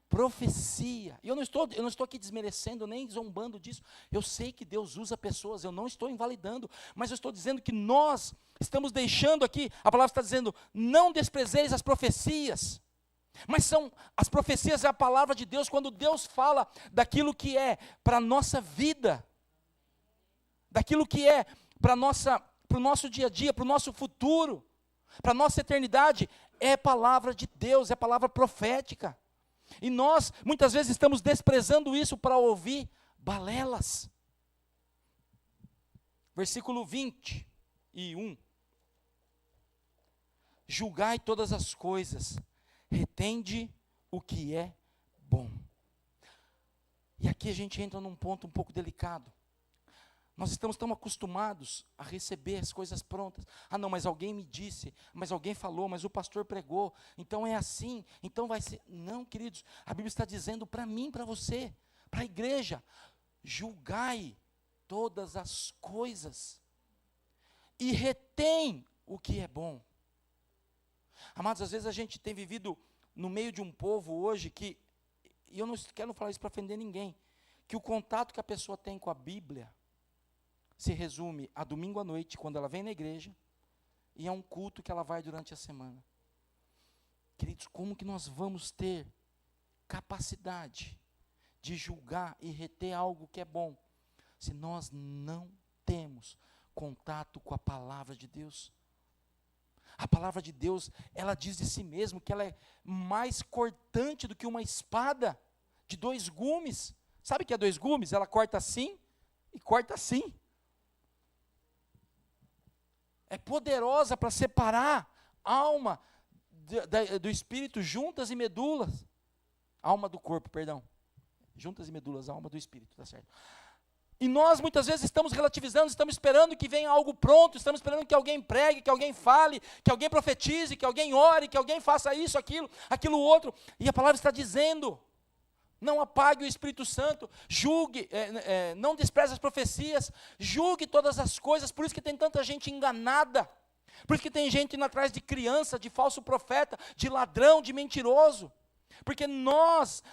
profecia, e eu não estou aqui desmerecendo, nem zombando disso, eu sei que Deus usa pessoas, eu não estou invalidando, mas eu estou dizendo que nós estamos deixando aqui, a palavra está dizendo, não desprezeis as profecias. Mas as profecias é a palavra de Deus, quando Deus fala daquilo que é para a nossa vida, daquilo que é para o nosso dia a dia, para o nosso futuro, para a nossa eternidade, é palavra de Deus, é palavra profética. E nós, muitas vezes, estamos desprezando isso para ouvir balelas. Versículo 21. Julgai todas as coisas, retende o que é bom. E aqui a gente entra num ponto um pouco delicado. Nós estamos tão acostumados a receber as coisas prontas. Ah não, mas alguém me disse, mas alguém falou, mas o pastor pregou, então é assim, então vai ser. Não, queridos, a Bíblia está dizendo para mim, para você, para a igreja, julgai todas as coisas e retém o que é bom. Amados, às vezes a gente tem vivido no meio de um povo hoje que, e eu não quero falar isso para ofender ninguém, que o contato que a pessoa tem com a Bíblia se resume a domingo à noite, quando ela vem na igreja, e a um culto que ela vai durante a semana. Queridos, como que nós vamos ter capacidade de julgar e reter algo que é bom, se nós não temos contato com a palavra de Deus? A palavra de Deus, ela diz de si mesmo que ela é mais cortante do que uma espada de 2 gumes. Sabe o que é 2 gumes? Ela corta assim e corta assim. É poderosa para separar a alma do espírito, juntas e medulas. Alma do corpo, perdão. Juntas e medulas, a alma do espírito, tá certo. E nós muitas vezes estamos relativizando, estamos esperando que venha algo pronto, estamos esperando que alguém pregue, que alguém fale, que alguém profetize, que alguém ore, que alguém faça isso, aquilo outro. E a palavra está dizendo, não apague o Espírito Santo, julgue, não despreze as profecias, julgue todas as coisas. Por isso que tem tanta gente enganada, por isso que tem gente indo atrás de criança, de falso profeta, de ladrão, de mentiroso. Porque nós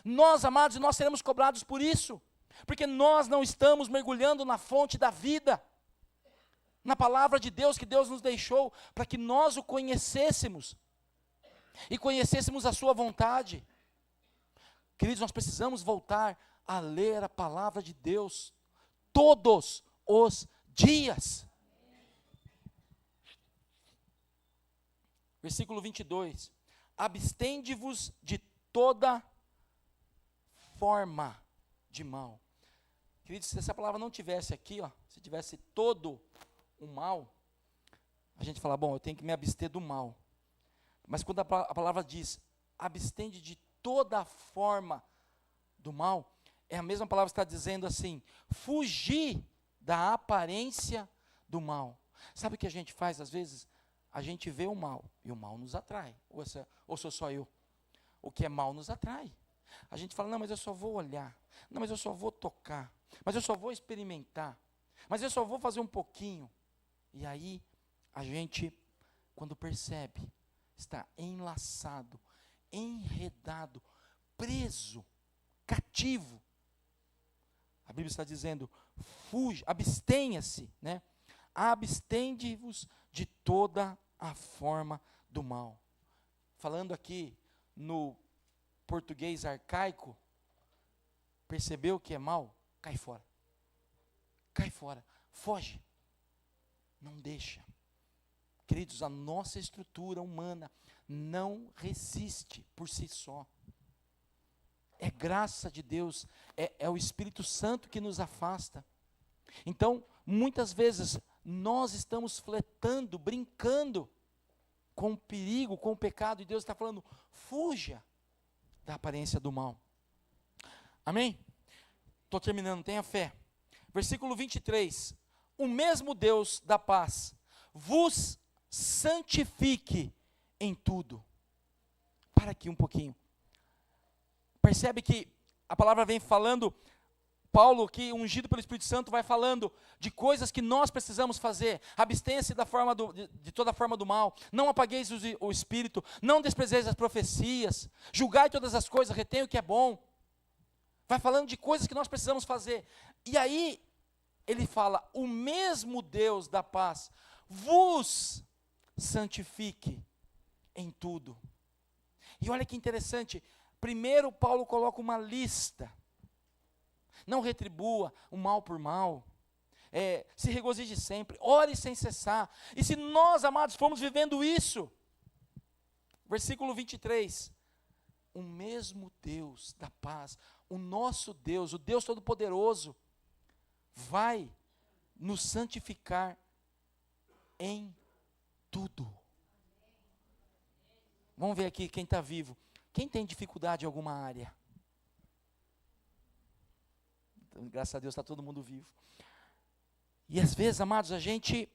amados, nós seremos cobrados por isso. Porque nós não estamos mergulhando na fonte da vida. na palavra de Deus que Deus nos deixou, para que nós o conhecêssemos, e conhecêssemos a sua vontade. Queridos, nós precisamos voltar a ler a palavra de Deus, todos os dias. Versículo 22, abstende-vos de toda forma de mal. Queridos, se essa palavra não tivesse aqui, se tivesse todo o mal, a gente fala, bom, eu tenho que me abster do mal. Mas quando a palavra diz, abstende de toda forma do mal, é a mesma palavra que está dizendo assim, fugir da aparência do mal. Sabe o que a gente faz às vezes? A gente vê o mal, e o mal nos atrai. Ou sou só eu? O que é mal nos atrai. A gente fala, não, mas eu só vou olhar. Não, mas eu só vou tocar. Mas eu só vou experimentar. Mas eu só vou fazer um pouquinho. E aí, a gente, quando percebe, está enlaçado, enredado, preso, cativo. A Bíblia está dizendo, fuja, abstenha-se, né? Abstende-vos de toda a forma do mal. Falando aqui no português arcaico, percebeu que é mal? Cai fora. Cai fora. Foge. Não deixa. Queridos, a nossa estrutura humana não resiste por si só. É graça de Deus, é o Espírito Santo que nos afasta. Então, muitas vezes, nós estamos flertando, brincando com o perigo, com o pecado, e Deus está falando, fuja da aparência do mal. Amém? Estou terminando, tenha fé. Versículo 23, o mesmo Deus da paz vos santifique em tudo. Para aqui um pouquinho. Percebe que a palavra vem falando, Paulo, que ungido pelo Espírito Santo, vai falando de coisas que nós precisamos fazer. Abstenha-se de toda forma do mal, não apagueis o Espírito, não desprezeis as profecias, julgai todas as coisas, retenha o que é bom. Vai falando de coisas que nós precisamos fazer. E aí, ele fala, o mesmo Deus da paz vos santifique em tudo. E olha que interessante, primeiro Paulo coloca uma lista. Não retribua o mal por mal. Se regozije sempre, ore sem cessar. E se nós, amados, formos vivendo isso, versículo 23, o mesmo Deus da paz, o nosso Deus, o Deus Todo-Poderoso, vai nos santificar em tudo. Vamos ver aqui quem está vivo. Quem tem dificuldade em alguma área? Então, graças a Deus está todo mundo vivo. E às vezes, amados, a gente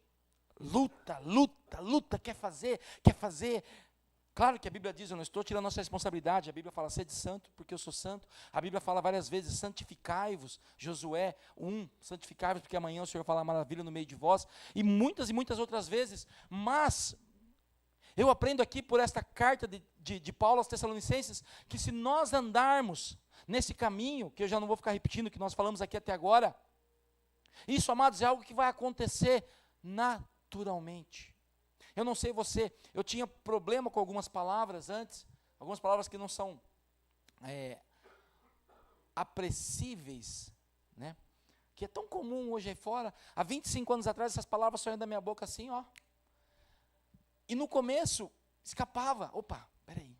luta, quer fazer. Claro que a Bíblia diz, eu não estou tirando a nossa responsabilidade, a Bíblia fala, sede santo, porque eu sou santo. A Bíblia fala várias vezes, santificai-vos, Josué 1, santificai-vos, porque amanhã o Senhor fala maravilha no meio de vós, e muitas outras vezes, mas eu aprendo aqui por esta carta de Paulo aos Tessalonicenses, que se nós andarmos nesse caminho, que eu já não vou ficar repetindo o que nós falamos aqui até agora, isso, amados, é algo que vai acontecer naturalmente. Eu não sei você, eu tinha problema com algumas palavras antes, algumas palavras que não são apressíveis, né? Que é tão comum hoje aí fora. Há 25 anos atrás, essas palavras saíam da minha boca assim, ó. E no começo, escapava. Opa, peraí.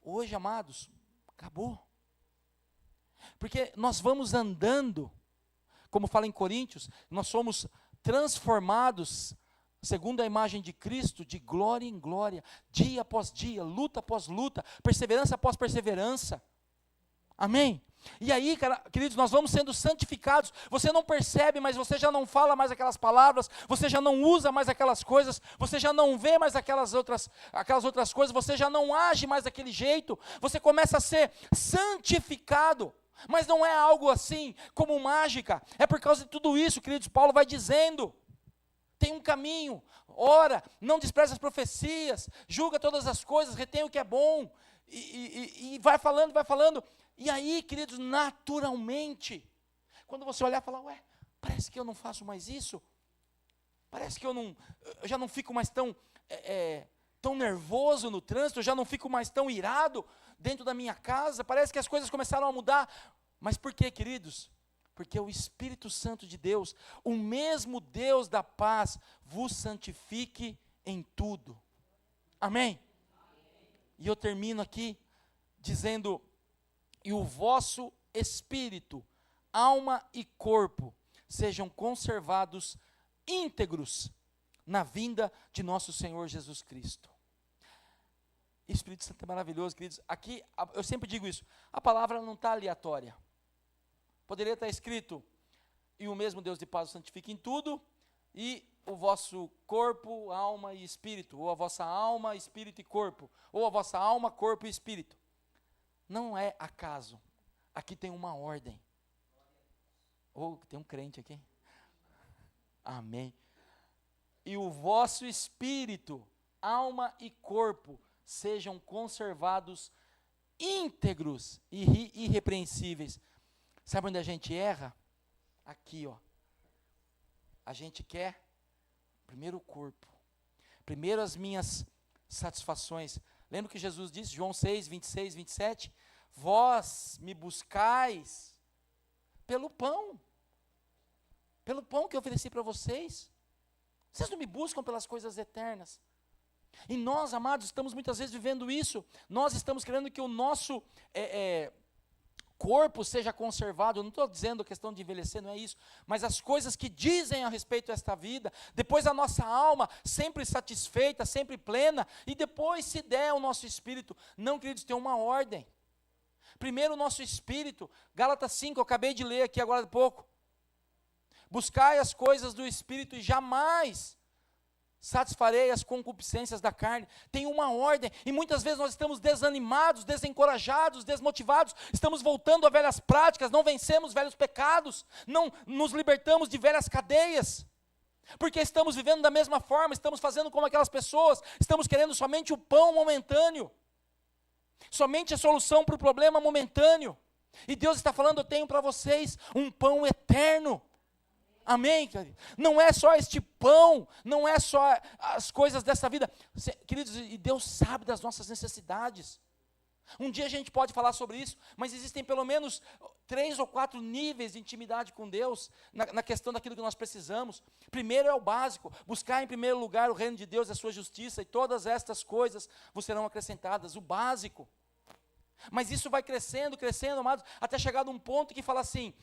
Hoje, amados, acabou. Porque nós vamos andando, como fala em Coríntios, nós somos transformados segundo a imagem de Cristo, de glória em glória, dia após dia, luta após luta, perseverança após perseverança. Amém? E aí, queridos, nós vamos sendo santificados. Você não percebe, mas você já não fala mais aquelas palavras, você já não usa mais aquelas coisas, você já não vê mais aquelas outras coisas, você já não age mais daquele jeito, você começa a ser santificado. Mas não é algo assim como mágica, é por causa de tudo isso, queridos, Paulo vai dizendo. Tem um caminho, ora, não despreze as profecias, julga todas as coisas, retém o que é bom, e vai falando, e aí, queridos, naturalmente, quando você olhar e falar, parece que eu não faço mais isso, Parece que eu já não fico mais tão nervoso no trânsito, eu já não fico mais tão irado dentro da minha casa, parece que as coisas começaram a mudar. Mas por quê, queridos? Porque o Espírito Santo de Deus, o mesmo Deus da paz, vos santifique em tudo. Amém? E eu termino aqui dizendo, e o vosso espírito, alma e corpo sejam conservados íntegros na vinda de nosso Senhor Jesus Cristo. Espírito Santo é maravilhoso, queridos. Aqui, eu sempre digo isso, a palavra não está aleatória. Poderia estar escrito, e o mesmo Deus de paz o santifique em tudo, e o vosso corpo, alma e espírito, ou a vossa alma, espírito e corpo, ou a vossa alma, corpo e espírito. Não é acaso. Aqui tem uma ordem. Tem um crente aqui. Amém. E o vosso espírito, alma e corpo sejam conservados íntegros e irrepreensíveis. Sabe onde a gente erra? Aqui, ó. A gente quer primeiro o corpo, primeiro as minhas satisfações. Lembra que Jesus disse, João 6, 26, 27? Vós me buscais pelo pão que eu ofereci para vocês. Vocês não me buscam pelas coisas eternas. E nós, amados, estamos muitas vezes vivendo isso. Nós estamos querendo que o nosso corpo seja conservado. Eu não estou dizendo questão de envelhecer, não é isso. Mas as coisas que dizem a respeito desta vida. Depois a nossa alma sempre satisfeita, sempre plena. E depois, se der, o nosso espírito. Não, queridos, tem uma ordem. Primeiro o nosso espírito. Gálatas 5, eu acabei de ler aqui agora há pouco. Buscai as coisas do espírito e jamais satisfarei as concupiscências da carne. Tem uma ordem, e muitas vezes nós estamos desanimados, desencorajados, desmotivados, estamos voltando a velhas práticas, não vencemos velhos pecados, não nos libertamos de velhas cadeias, porque estamos vivendo da mesma forma, estamos fazendo como aquelas pessoas, estamos querendo somente o pão momentâneo, somente a solução para o problema momentâneo, e Deus está falando, eu tenho para vocês um pão eterno. Amém, queridos? Não é só este pão, não é só as coisas dessa vida, queridos, e Deus sabe das nossas necessidades. Um dia a gente pode falar sobre isso, mas existem pelo menos 3 ou 4 níveis de intimidade com Deus, na questão daquilo que nós precisamos. Primeiro é o básico, buscar em primeiro lugar o reino de Deus, a sua justiça, e todas estas coisas vos serão acrescentadas, o básico. Mas isso vai crescendo, crescendo, amados, até chegar num ponto que fala assim,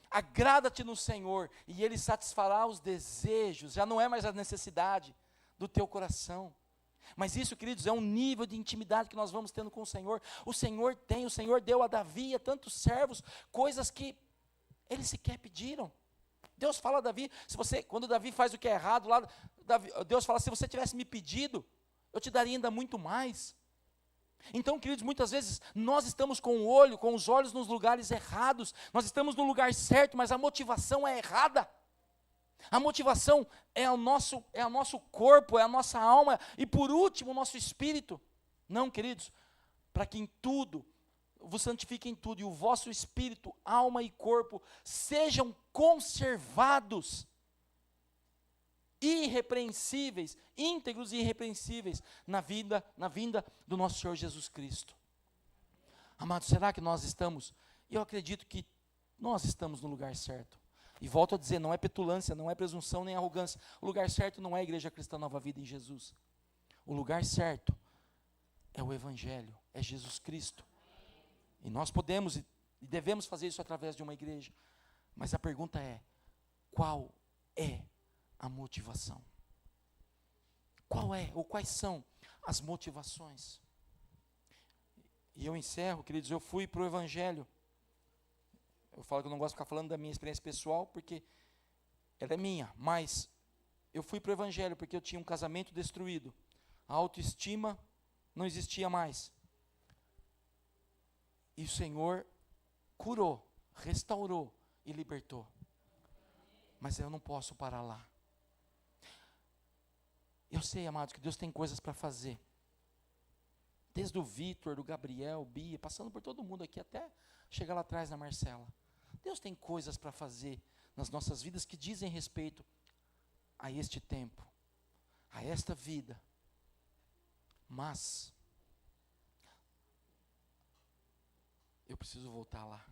agrada-te no Senhor, e Ele satisfará os desejos, já não é mais a necessidade do teu coração. Mas isso, queridos, é um nível de intimidade que nós vamos tendo com o Senhor. O Senhor deu a Davi e a tantos servos, coisas que eles sequer pediram. Deus fala a Davi, quando Davi faz o que é errado, Deus fala, se você tivesse me pedido, eu te daria ainda muito mais. Então, queridos, muitas vezes nós estamos com os olhos nos lugares errados, nós estamos no lugar certo, mas a motivação é errada. A motivação é o nosso corpo, é a nossa alma, e por último o nosso espírito. Não, queridos, para que em tudo, vos santifiquem em tudo, e o vosso espírito, alma e corpo sejam conservados, irrepreensíveis, íntegros e irrepreensíveis, na vinda do nosso Senhor Jesus Cristo. Amados, será que nós estamos? Eu acredito que nós estamos no lugar certo. E volto a dizer, não é petulância, não é presunção, nem arrogância. O lugar certo não é a Igreja Cristã Nova Vida em Jesus. O lugar certo é o Evangelho, é Jesus Cristo. E nós podemos e devemos fazer isso através de uma igreja. Mas a pergunta é, qual é a motivação? Qual é, ou quais são as motivações? E eu encerro, queridos, eu fui para o Evangelho. Eu falo que eu não gosto de ficar falando da minha experiência pessoal, porque ela é minha, mas eu fui para o Evangelho porque eu tinha um casamento destruído, a autoestima não existia mais, e o Senhor curou, restaurou e libertou, mas eu não posso parar lá. Eu sei, amados, que Deus tem coisas para fazer, desde o Vitor, do Gabriel, Bia, passando por todo mundo aqui, até chegar lá atrás na Marcela. Deus tem coisas para fazer nas nossas vidas que dizem respeito a este tempo, a esta vida. Mas eu preciso voltar lá.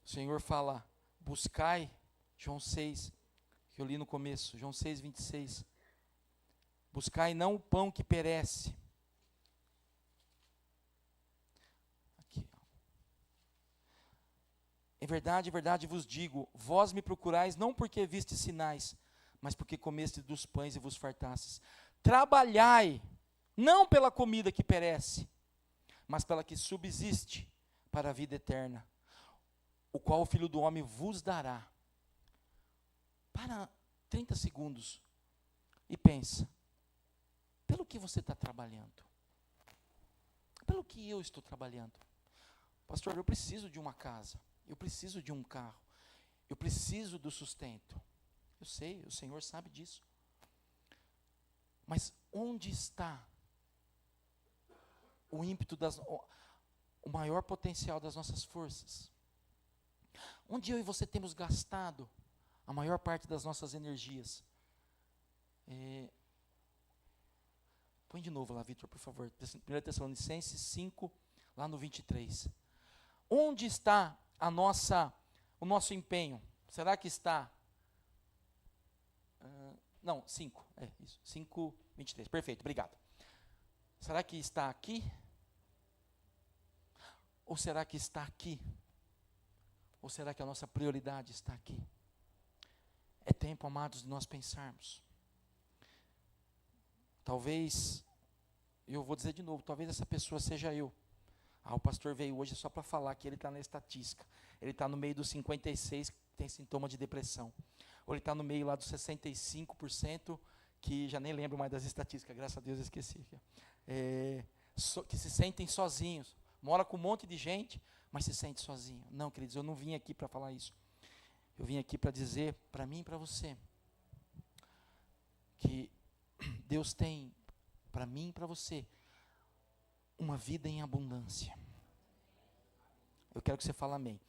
O Senhor fala, buscai, João 6, que eu li no começo, João 6, 26. Buscai não o pão que perece. Aqui. Em verdade vos digo, vós me procurais não porque vistes sinais, mas porque comeste dos pães e vos fartastes. Trabalhai, não pela comida que perece, mas pela que subsiste para a vida eterna, o qual o Filho do Homem vos dará. Para 30 segundos e pensa, pelo que você está trabalhando? Pelo que eu estou trabalhando? Pastor, eu preciso de uma casa, eu preciso de um carro, eu preciso do sustento. Eu sei, o Senhor sabe disso. Mas onde está o ímpeto, o maior potencial das nossas forças? Onde eu e você temos gastado a maior parte das nossas energias? Põe de novo lá, Vitor, por favor. 1 Tessalonicenses 5, lá no 23. Onde está o nosso empenho? Será que está... Não, 5, isso, 5, 23, perfeito, obrigado. Será que está aqui? Ou será que está aqui? Ou será que a nossa prioridade está aqui? É tempo, amados, de nós pensarmos. Talvez, eu vou dizer de novo, talvez essa pessoa seja eu. O pastor veio hoje só para falar que ele está na estatística. Ele está no meio dos 56 que tem sintoma de depressão. Ou ele está no meio lá dos 65%, que já nem lembro mais das estatísticas, graças a Deus eu esqueci. Que se sentem sozinhos. Mora com um monte de gente, mas se sente sozinho. Não, queridos, eu não vim aqui para falar isso. Eu vim aqui para dizer, para mim e para você, que Deus tem, para mim e para você, uma vida em abundância. Eu quero que você fale amém.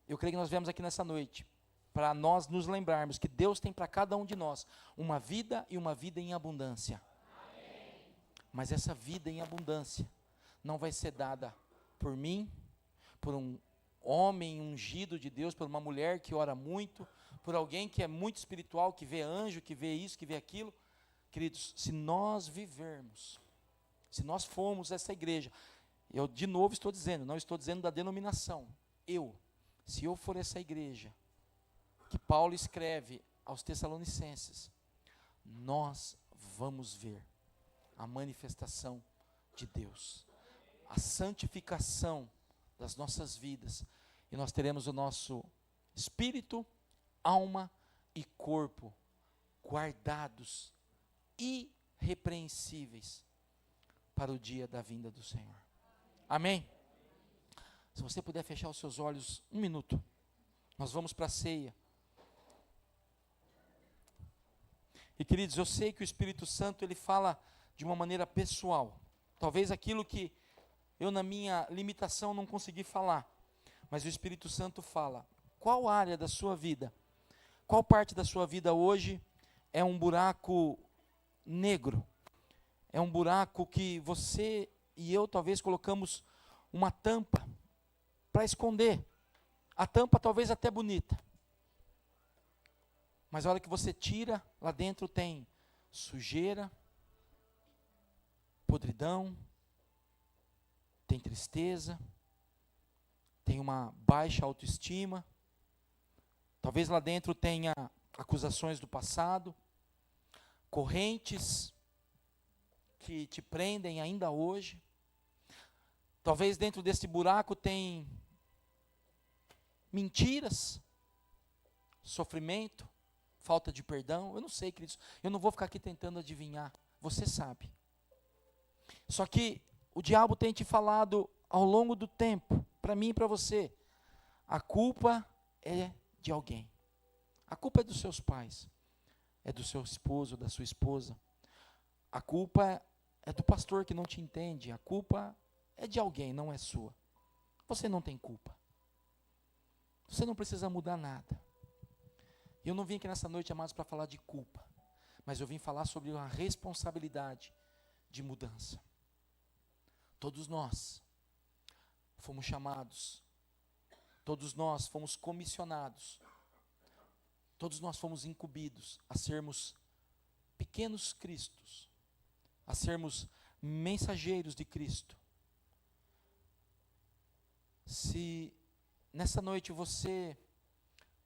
Eu creio que nós viemos aqui nessa noite para nós nos lembrarmos que Deus tem para cada um de nós uma vida e uma vida em abundância. Amém. Mas essa vida em abundância não vai ser dada por mim, por um homem ungido de Deus, por uma mulher que ora muito, por alguém que é muito espiritual, que vê anjo, que vê isso, que vê aquilo. Queridos, se nós vivermos, se nós formos essa igreja, eu de novo estou dizendo, não estou dizendo da denominação, se eu for essa igreja, que Paulo escreve aos Tessalonicenses, nós vamos ver a manifestação de Deus, a santificação das nossas vidas, e nós teremos o nosso espírito, alma e corpo guardados, irrepreensíveis, para o dia da vinda do Senhor. Amém? Se você puder fechar os seus olhos, 1 minuto, nós vamos para a ceia. E queridos, eu sei que o Espírito Santo, ele fala de uma maneira pessoal. Talvez aquilo que eu na minha limitação não consegui falar. Mas o Espírito Santo fala. Qual área da sua vida, qual parte da sua vida hoje é um buraco negro? É um buraco que você e eu talvez colocamos uma tampa para esconder. A tampa talvez até bonita. Mas a hora que você tira, lá dentro tem sujeira, podridão, tem tristeza, tem uma baixa autoestima. Talvez lá dentro tenha acusações do passado, correntes que te prendem ainda hoje. Talvez dentro desse buraco tem mentiras, sofrimento, falta de perdão. Eu não sei, queridos, eu não vou ficar aqui tentando adivinhar, você sabe. Só que o diabo tem te falado ao longo do tempo, para mim e para você, a culpa é de alguém. A culpa é dos seus pais, é do seu esposo, da sua esposa. A culpa é do pastor que não te entende, a culpa é de alguém, não é sua. Você não tem culpa. Você não precisa mudar nada. Eu não vim aqui nessa noite, amados, para falar de culpa, mas eu vim falar sobre uma responsabilidade de mudança. Todos nós fomos chamados, todos nós fomos comissionados, todos nós fomos incumbidos a sermos pequenos cristos, a sermos mensageiros de Cristo. Se nessa noite você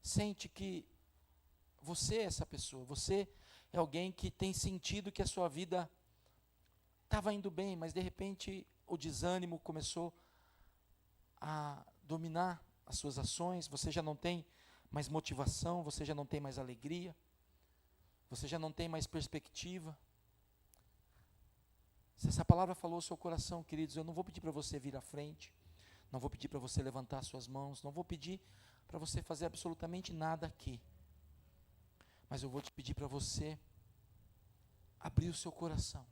sente que você é essa pessoa, você é alguém que tem sentido que a sua vida estava indo bem, mas de repente o desânimo começou a dominar as suas ações, você já não tem mais motivação, você já não tem mais alegria, você já não tem mais perspectiva. Se essa palavra falou ao seu coração, queridos, eu não vou pedir para você vir à frente, não vou pedir para você levantar suas mãos, não vou pedir para você fazer absolutamente nada aqui, mas eu vou te pedir para você abrir o seu coração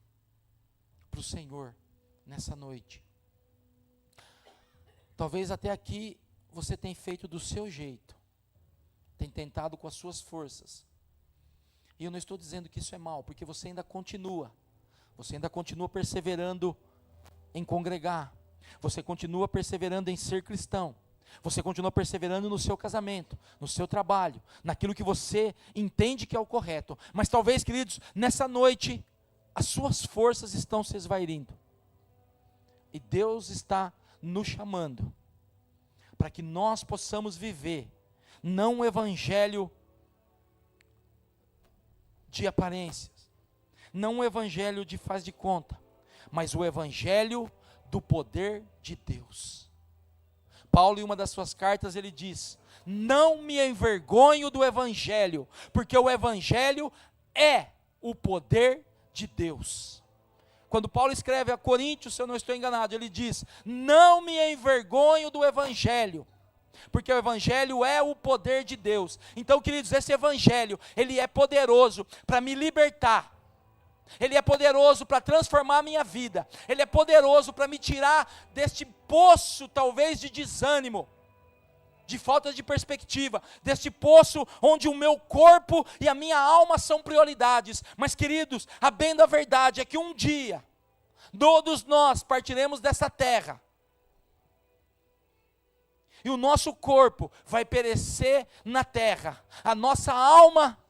para o Senhor nessa noite. Talvez até aqui você tenha feito do seu jeito, tem tentado com as suas forças, e eu não estou dizendo que isso é mal, porque você ainda continua perseverando em congregar, você continua perseverando em ser cristão, você continua perseverando no seu casamento, no seu trabalho, naquilo que você entende que é o correto, mas talvez, queridos, nessa noite, as suas forças estão se esvairindo, e Deus está nos chamando, para que nós possamos viver, não um evangelho de aparências, não um evangelho de faz de conta, mas o evangelho do poder de Deus. Paulo, em uma das suas cartas, ele diz: não me envergonho do evangelho, porque o evangelho é o poder de Deus. Quando Paulo escreve a Coríntios, se eu não estou enganado, ele diz: não me envergonho do evangelho, porque o evangelho é o poder de Deus. Então, queridos, esse evangelho, ele é poderoso para me libertar, ele é poderoso para transformar a minha vida, ele é poderoso para me tirar deste poço, talvez de desânimo, de falta de perspectiva, deste poço onde o meu corpo e a minha alma são prioridades. Mas, queridos, a bem da verdade é que um dia, todos nós partiremos dessa terra, e o nosso corpo vai perecer na terra, a nossa alma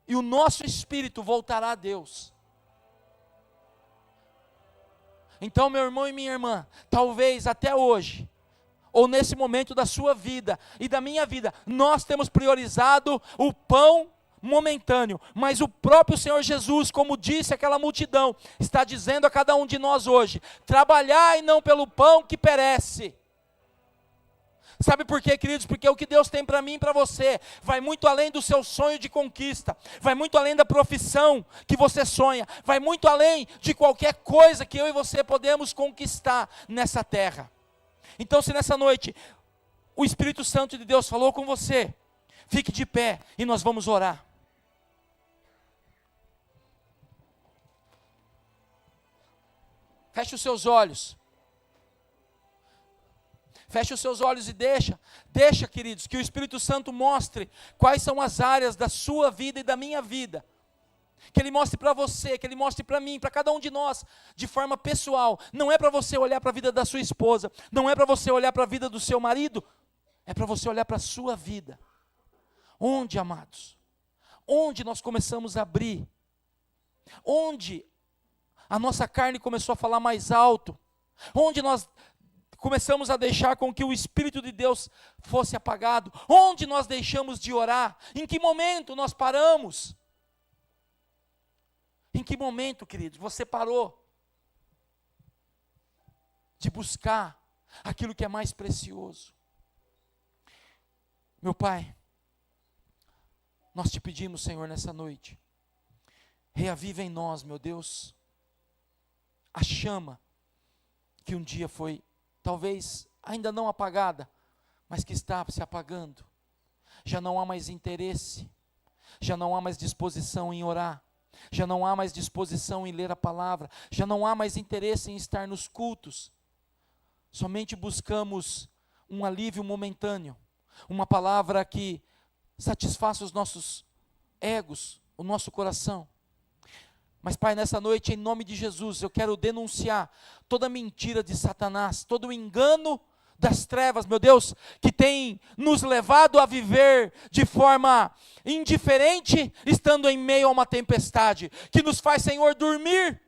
e o nosso espírito voltará a Deus. Então, meu irmão e minha irmã, talvez até hoje, ou nesse momento da sua vida e da minha vida, nós temos priorizado o pão momentâneo, mas o próprio Senhor Jesus, como disse aquela multidão, está dizendo a cada um de nós hoje: trabalhai não pelo pão que perece. Sabe por quê, queridos? Porque o que Deus tem para mim e para você vai muito além do seu sonho de conquista, vai muito além da profissão que você sonha, vai muito além de qualquer coisa que eu e você podemos conquistar nessa terra. Então, se nessa noite o Espírito Santo de Deus falou com você, fique de pé e nós vamos orar. Feche os seus olhos. Feche os seus olhos e deixa, queridos, que o Espírito Santo mostre quais são as áreas da sua vida e da minha vida. Que Ele mostre para você, que Ele mostre para mim, para cada um de nós, de forma pessoal. Não é para você olhar para a vida da sua esposa, não é para você olhar para a vida do seu marido, é para você olhar para a sua vida. Onde, amados? Onde nós começamos a abrir? Onde a nossa carne começou a falar mais alto? Onde nós começamos a deixar com que o Espírito de Deus fosse apagado? Onde nós deixamos de orar? Em que momento nós paramos? Em que momento, queridos, você parou de buscar aquilo que é mais precioso? Meu Pai, nós te pedimos, Senhor, nessa noite, reaviva em nós, meu Deus, a chama que um dia foi, talvez ainda não apagada, mas que está se apagando. Já não há mais interesse, já não há mais disposição em orar, já não há mais disposição em ler a palavra, já não há mais interesse em estar nos cultos. Somente buscamos um alívio momentâneo, uma palavra que satisfaça os nossos egos, o nosso coração. Mas, Pai, nessa noite, em nome de Jesus, eu quero denunciar toda mentira de Satanás, todo o engano das trevas, meu Deus, que tem nos levado a viver de forma indiferente, estando em meio a uma tempestade, que nos faz, Senhor, dormir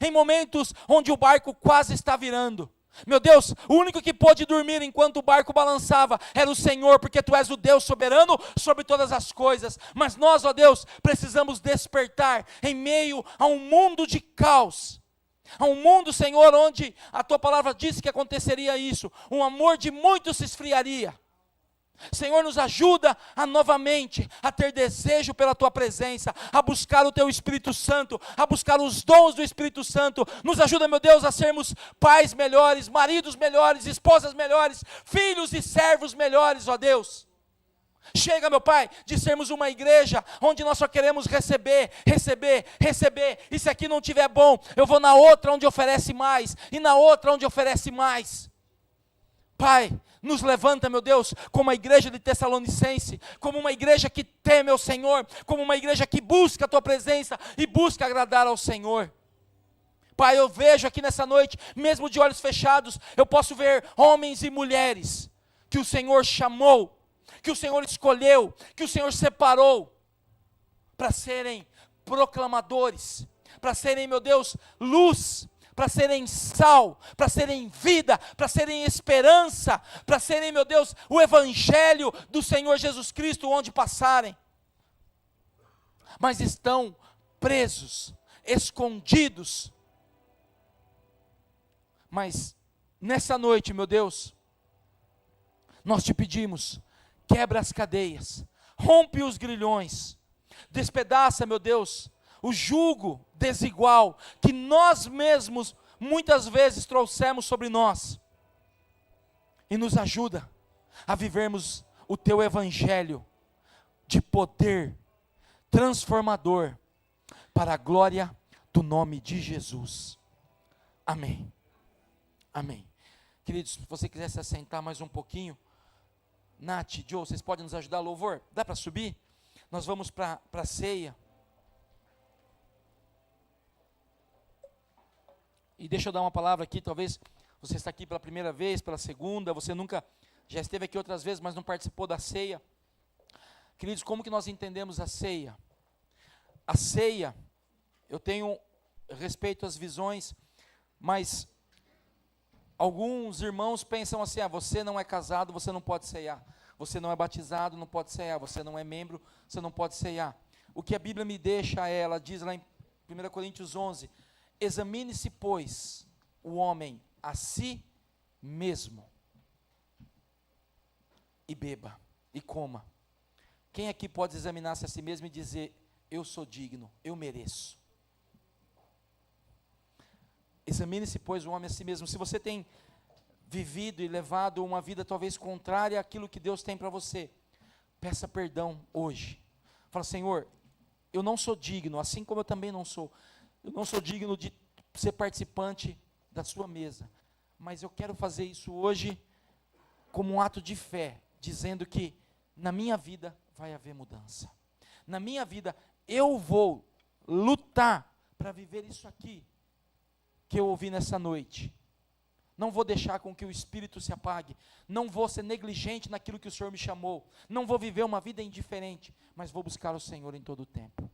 em momentos onde o barco quase está virando. Meu Deus, o único que pôde dormir enquanto o barco balançava era o Senhor, porque Tu és o Deus soberano sobre todas as coisas. Mas nós, ó Deus, precisamos despertar em meio a um mundo de caos. A um mundo, Senhor, onde a Tua palavra disse que aconteceria isso. Um amor de muitos se esfriaria. Senhor, nos ajuda a novamente a ter desejo pela Tua presença, a buscar o Teu Espírito Santo, a buscar os dons do Espírito Santo. Nos ajuda, meu Deus, a sermos pais melhores, maridos melhores, esposas melhores, filhos e servos melhores, ó Deus. Chega, meu Pai, de sermos uma igreja onde nós só queremos receber, e se aqui não tiver bom, eu vou na outra onde oferece mais, e na outra onde oferece mais. Pai, nos levanta, meu Deus, como a igreja de Tessalonicense, como uma igreja que teme ao Senhor, como uma igreja que busca a Tua presença e busca agradar ao Senhor. Pai, eu vejo aqui nessa noite, mesmo de olhos fechados, eu posso ver homens e mulheres que o Senhor chamou, que o Senhor escolheu, que o Senhor separou, para serem proclamadores, para serem, meu Deus, luz, para serem sal, para serem vida, para serem esperança, para serem, meu Deus, o evangelho do Senhor Jesus Cristo onde passarem. Mas estão presos, escondidos. Mas nessa noite, meu Deus, nós Te pedimos, quebra as cadeias, rompe os grilhões, despedaça, meu Deus, o jugo desigual que nós mesmos muitas vezes trouxemos sobre nós, e nos ajuda a vivermos o Teu evangelho de poder transformador para a glória do nome de Jesus. Amém. Amém. Queridos, se você quiser se assentar mais um pouquinho, Nath, Joe, vocês podem nos ajudar, louvor? Dá para subir? Nós vamos para a ceia. E deixa eu dar uma palavra aqui, talvez você está aqui pela primeira vez, pela segunda, você nunca, já esteve aqui outras vezes, mas não participou da ceia. Queridos, como que nós entendemos a ceia? A ceia, eu tenho respeito às visões, mas alguns irmãos pensam assim, você não é casado, você não pode ceiar. Você não é batizado, não pode ceiar. Você não é membro, você não pode ceiar. O que a Bíblia me deixa ela diz lá em 1 Coríntios 11, examine-se, pois, o homem a si mesmo, e beba, e coma. Quem aqui pode examinar-se a si mesmo e dizer, eu sou digno, eu mereço? Examine-se, pois, o homem a si mesmo. Se você tem vivido e levado uma vida talvez contrária àquilo que Deus tem para você, peça perdão hoje. Fala, Senhor, eu não sou digno, assim como eu também não sou. Eu não sou digno de ser participante da sua mesa, mas eu quero fazer isso hoje como um ato de fé, dizendo que na minha vida vai haver mudança. Na minha vida eu vou lutar para viver isso aqui que eu ouvi nessa noite. Não vou deixar com que o Espírito se apague, não vou ser negligente naquilo que o Senhor me chamou, não vou viver uma vida indiferente, mas vou buscar o Senhor em todo o tempo.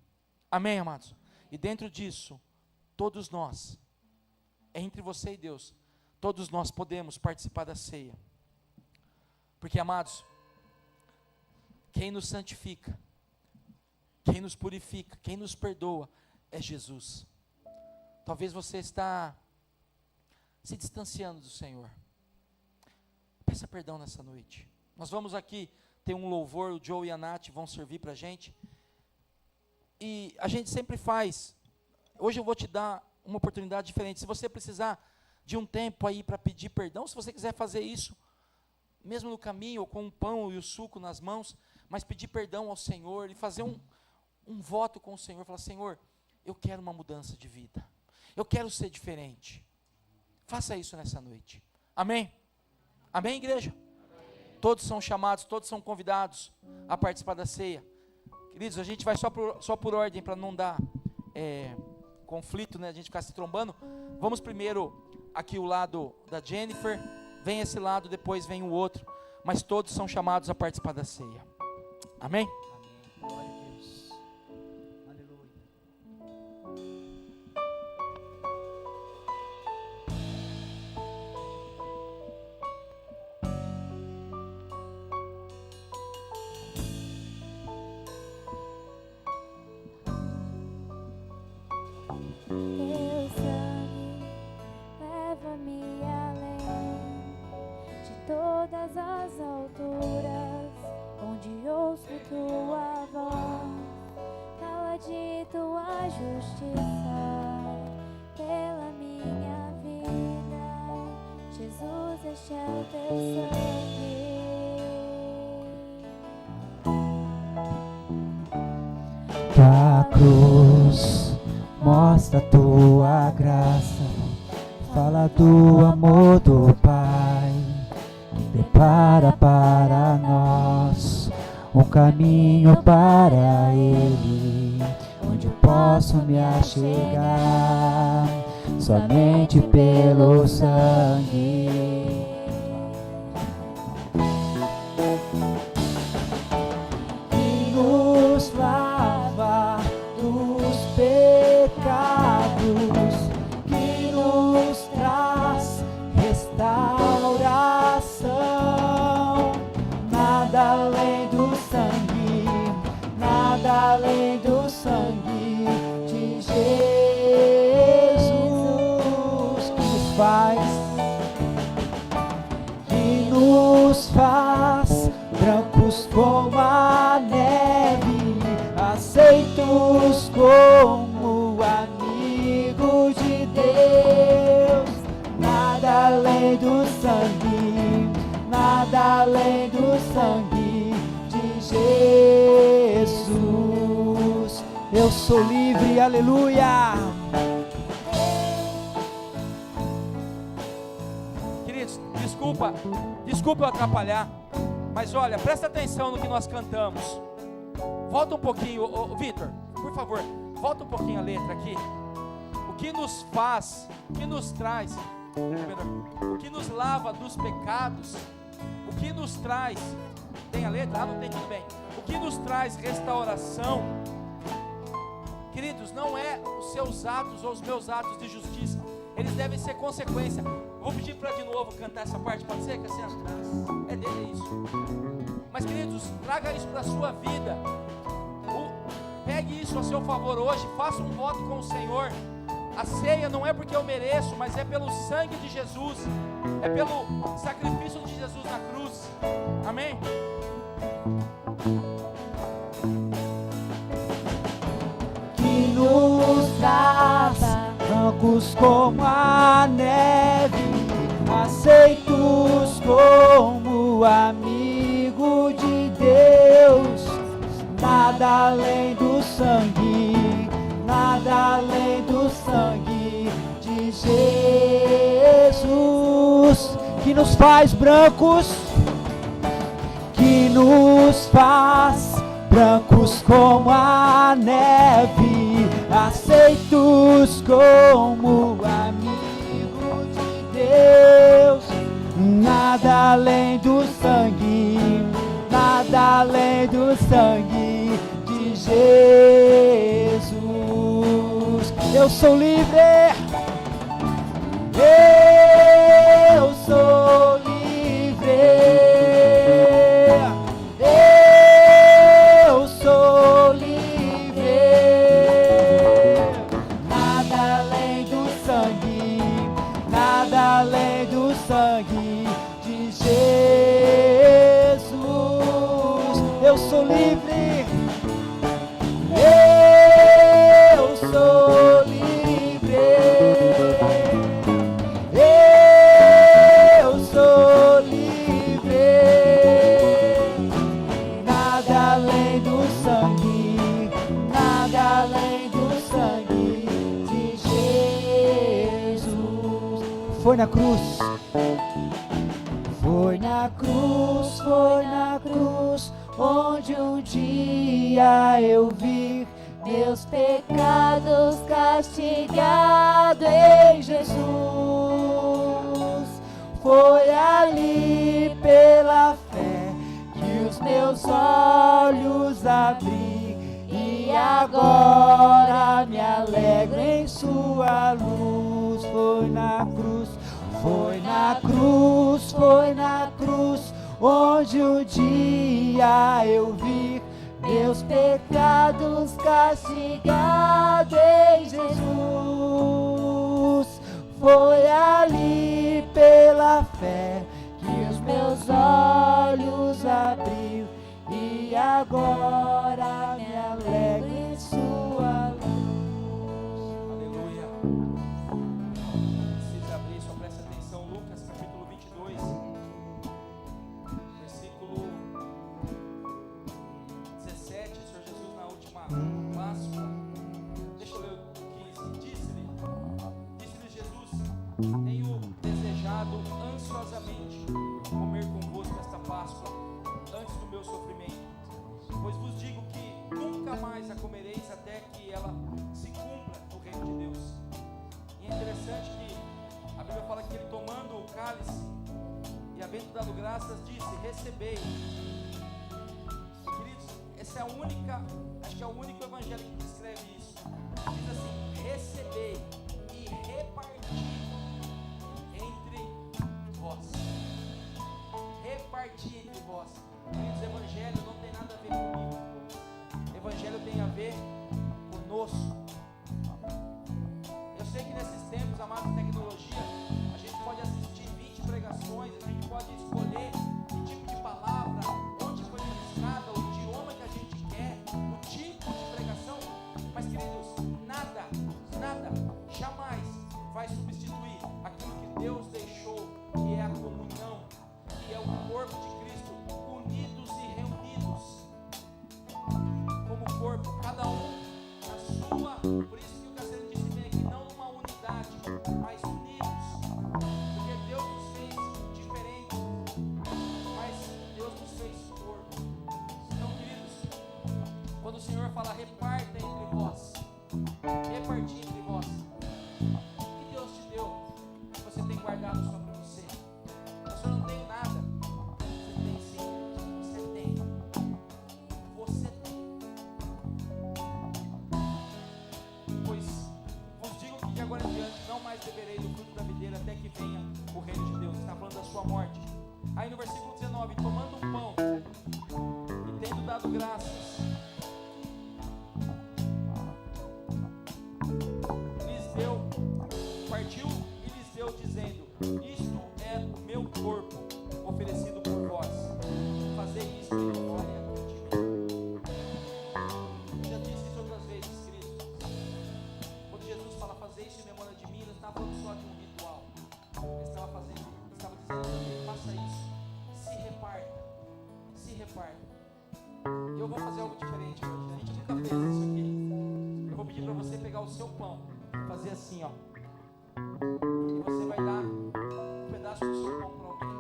Amém, amados? E dentro disso, todos nós, entre você e Deus, todos nós podemos participar da ceia, porque, amados, quem nos santifica, quem nos purifica, quem nos perdoa, é Jesus. Talvez você está se distanciando do Senhor. Peça perdão nessa noite. Nós vamos aqui ter um louvor, o Joe e a Nath vão servir para a gente. E a gente sempre faz. Hoje eu vou te dar uma oportunidade diferente. Se você precisar de um tempo aí para pedir perdão, se você quiser fazer isso, mesmo no caminho, ou com o pão e o suco nas mãos, mas pedir perdão ao Senhor e fazer um voto com o Senhor. Falar, Senhor, eu quero uma mudança de vida. Eu quero ser diferente. Faça isso nessa noite. Amém? Amém, igreja? todos são chamados, todos são convidados a participar da ceia. Queridos, a gente vai só por ordem, para não dar conflito, né? A gente ficar se trombando. Vamos primeiro aqui o lado da Jennifer, vem esse lado, depois vem o outro, mas todos são chamados a participar da ceia. Amém? Glória a Deus. Aleluia. Teu sangue leva-me além de todas as alturas, onde ouço tua voz, fala de tua justiça pela minha vida. Jesus, este é o teu sangue. Tua cruz mostra a tua graça, fala do amor do Pai, que prepara para nós um caminho para Ele, onde eu posso me achegar somente pelo sangue. Que nos lava dos pecados, que nos traz restauração. Nada além do sangue, nada além do sangue de Jesus, que nos faz brancos como a neve, aceitos como amigo de Deus. Nada além do sangue, nada além do sangue de Jesus. Eu sou livre, aleluia. Queridos, desculpa eu atrapalhar, mas olha, presta atenção no que nós cantamos. Volta um pouquinho, Vitor, por favor, volta um pouquinho a letra aqui. O que nos faz, o que nos traz, o que nos lava dos pecados, o que nos traz, tem a letra? Ah, não tem, tudo bem. O que nos traz restauração, queridos, não é os seus atos ou os meus atos de justiça, eles devem ser consequência. Vou pedir para de novo cantar essa parte, pode ser, Cassiano? É dele, é isso. Mas queridos, traga isso para a sua vida. Pegue isso a seu favor hoje, faça um voto com o Senhor. A ceia não é porque eu mereço, mas é pelo sangue de Jesus, é pelo sacrifício de Jesus na cruz. Amém? Que nos traz brancos como a neve, aceitos como amigo de Deus. Nada além do sangue, nada além do sangue de Jesus, que nos faz brancos, que nos faz brancos como a neve, aceitos como amigo de Deus. Nada além do sangue, nada além do sangue de Jesus. Eu sou livre, eu sou livre, eu sou livre. Nada além do sangue, nada além do sangue de Jesus. Eu sou livre, eu sou livre, eu sou livre. Nada além do sangue, nada além do sangue de Jesus. Foi na cruz, Foi na cruz, onde um dia eu vi meus pecados castigados em Jesus. Foi ali pela fé que os meus olhos abri, e agora me alegro em sua luz. Foi na cruz, foi na cruz, foi na cruz, onde um dia eu vi meus pecados castigados em Jesus. Foi ali pela fé que os meus olhos abriu, e agora me alegro em sua luz. Aleluia. Precisa abrir, só presta atenção. Lucas capítulo 22, versículo 17. O Senhor Jesus na última Páscoa, deixa eu ler o 15. Disse-lhe Jesus: tenho desejado ansiosamente comer convosco esta Páscoa antes do meu sofrimento, pois vos digo que nunca mais a comereis até que ela se cumpra no reino de Deus. E é interessante que a Bíblia fala que ele, tomando o cálice e havendo dado graças, disse: recebei. Queridos, essa é a única, acho que é o único evangelho que descreve isso. Diz assim: recebei e reparti entre vós. Reparti entre vós. Queridos, evangelho não tem nada a ver comigo. Evangelho tem a ver conosco. Eu sei que nesses tempos, amados, de tecnologia, a gente pode assistir 20 pregações, a gente pode escolher que tipo de palavra, onde foi ministrada, o idioma que a gente quer, o tipo de pregação. Mas, queridos, nada jamais vai substituir aquilo que Deus deixou, que é a comunhão, que é o corpo de Cristo, unidos e reunidos como corpo, cada um na sua. Por isso que o Cassiano disse bem aqui, não numa unidade, mas unidos, porque Deus nos fez diferentes, mas Deus nos fez corpo. Então, queridos, quando o Senhor fala reparta entre vós, repartir entre vós, o que Deus te deu que você tem guardado só para você? Eu não tenho nada. Você tem sim, você tem. Você tem. Pois vos digo que de agora em diante não mais beberei do fruto da videira até que venha o reino de Deus. Está falando da sua morte. Aí no versículo 19, tomando um pão e tendo dado graças, lhes deu, partiu e lhes deu, dizendo: isto é o meu corpo oferecido por vós, fazei isto em memória de mim. Eu já disse isso outras vezes, queridos. Quando Jesus fala fazer isso em memória de mim, ele não estava falando só de um ritual. Ele estava dizendo também: faça isso, se reparta, se reparta. E eu vou fazer algo diferente hoje. A gente nunca fez isso aqui. Eu vou pedir para você pegar o seu pão, fazer assim, ó. E você vai dar um pedaço do seu pão para alguém.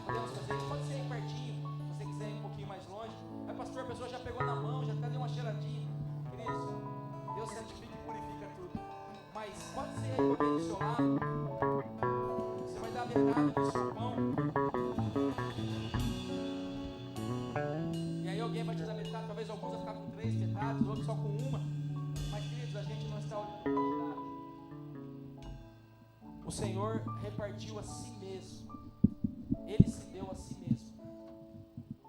Podemos fazer isso? Pode ser aí pertinho, se você quiser ir um pouquinho mais longe. Aí, pastor, a pessoa já pegou na mão, já até deu uma cheiradinha. Queridos, Deus santifica e purifica tudo. Mas pode ser aí alguém do seu lado. Você vai dar metade do seu pão. E aí alguém vai te dar metade. Talvez alguns vão ficar com 3 metades, outros só com uma. Mas, queridos, a gente não está olhando quantidade. O Senhor repartiu a si mesmo. Ele se deu a si mesmo.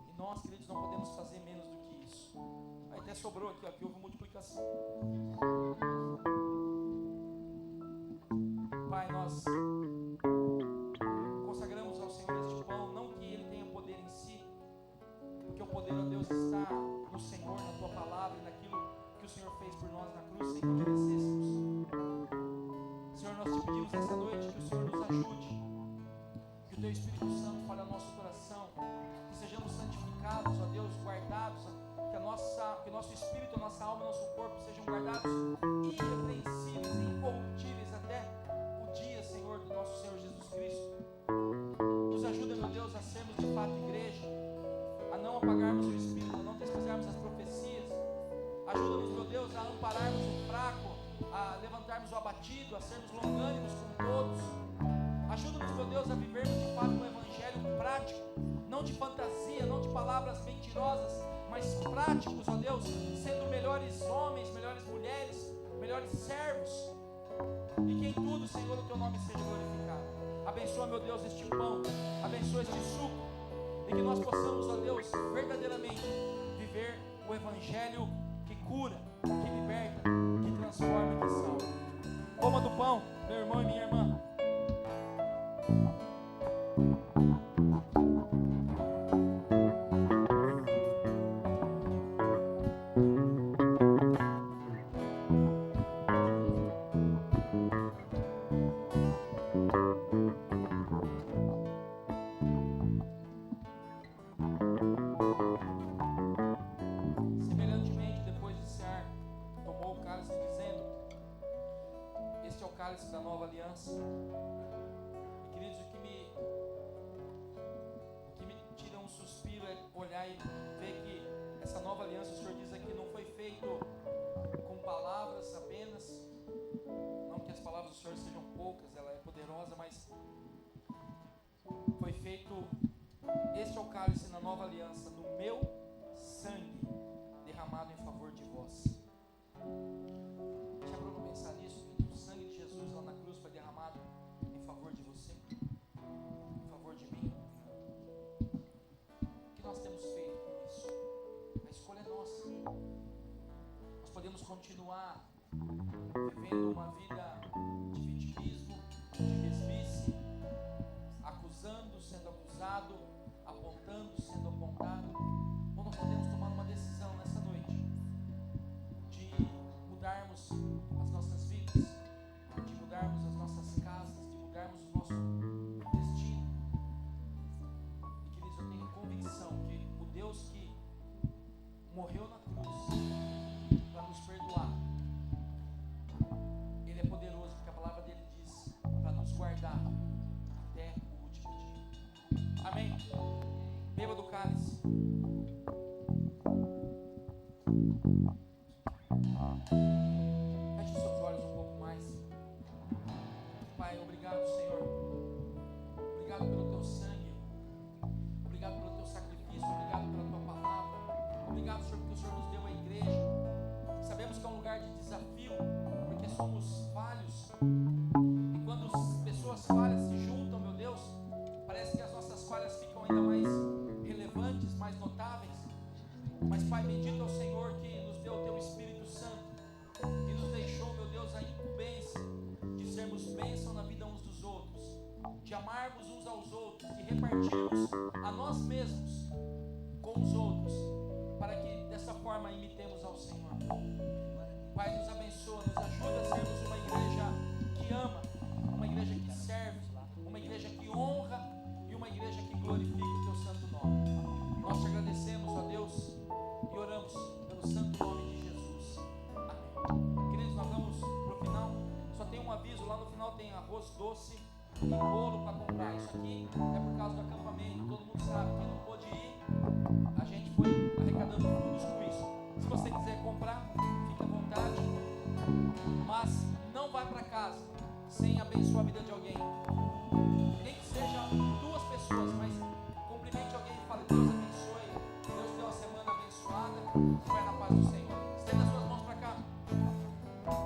E nós, queridos, não podemos fazer menos do que isso. Aí até sobrou aqui, ó, que houve multiplicação. Pai, nós consagramos ao Senhor este pão, não que ele tenha poder em si, porque o poder, ó Deus, está no Senhor, na tua palavra e naquilo que o Senhor fez por nós na cruz, sem que merecêssemos. Senhor, nós te pedimos nessa noite que o Senhor nos ajude, que o teu Espírito Santo fale ao nosso coração, que sejamos santificados, ó Deus, guardados, que o nosso espírito, a nossa alma, o nosso corpo sejam guardados irrepreensíveis e incorruptíveis até o dia, Senhor, do nosso Senhor Jesus Cristo. Nos ajuda religiosas, mas práticos, ó Deus, sendo melhores homens, melhores mulheres, melhores servos, e que em tudo, Senhor, o Teu nome seja glorificado. Abençoa, meu Deus, este pão, abençoa este suco, e que nós possamos, ó Deus, verdadeiramente viver o Evangelho que cura, que liberta, que transforma e que salva. Coma do pão, meu irmão e minha irmã. Da nova aliança. E queridos, o que me tira um suspiro é olhar e ver que essa nova aliança, o Senhor diz aqui, não foi feito com palavras apenas, não que as palavras do Senhor sejam poucas, ela é poderosa, mas foi feito, este é o cálice na nova aliança, no meu sangue derramado em favor de vós. Já parou para pensar nisso? O sangue de Jesus lá na cruz foi derramado em favor de você, em favor de mim. O que nós temos feito com isso? A escolha é nossa. Nós podemos continuar vivendo uma vida de vitimismo, de mesmice, acusando, sendo acusado, apontando, sendo apontado, ou nós podemos tomar uma decisão nessa noite de mudarmos as nossas vidas, de mudarmos as nossas casas, de mudarmos o nosso destino. E queridos, eu tenho convicção que o Deus que morreu na cruz para nos perdoar, Ele é poderoso, porque a palavra dele diz para nos guardar até o último dia. Amém? Beba do cálice. Feche os seus olhos um pouco mais. Pai, obrigado, Senhor. Obrigado pelo Teu sangue. Obrigado pelo Teu sacrifício. Obrigado pela Tua palavra. Obrigado, Senhor, porque o Senhor nos deu a igreja. Sabemos que é um lugar de desafio, porque somos falhos. E quando as pessoas falhas se juntam, meu Deus, parece que as nossas falhas ficam ainda mais relevantes, mais notáveis. Mas, Pai, bendito é o Senhor que nos deu o Teu Espírito Santo, que nos deixou, meu Deus, a incumbência de sermos bênção na vida uns dos outros, de amarmos uns aos outros, de repartirmos a nós mesmos com os outros, para que dessa forma imitemos ao Senhor. Pai, nos abençoa, nos ajuda a sermos uma igreja que ama, uma igreja que serve, uma igreja que honra e uma igreja que glorifica o Teu santo nome. Nós te agradecemos, ó Deus, e oramos pelo santo nome de Jesus. Amém. Queridos, nós vamos para o final. Só tem um aviso, lá no final tem arroz doce e bolo para comprar. Isso aqui é por causa do acampamento, todo mundo sabe. Quem não pôde ir, a gente foi arrecadando fundos com isso. Se você quiser comprar, fique à vontade, mas não vai para casa sem abençoar a vida de alguém. Nem que seja 2 pessoas, mas cumprimente alguém e fale: Deus abençoe, Deus deu uma semana abençoada, vai na paz do Senhor. Estenda as suas mãos para cá.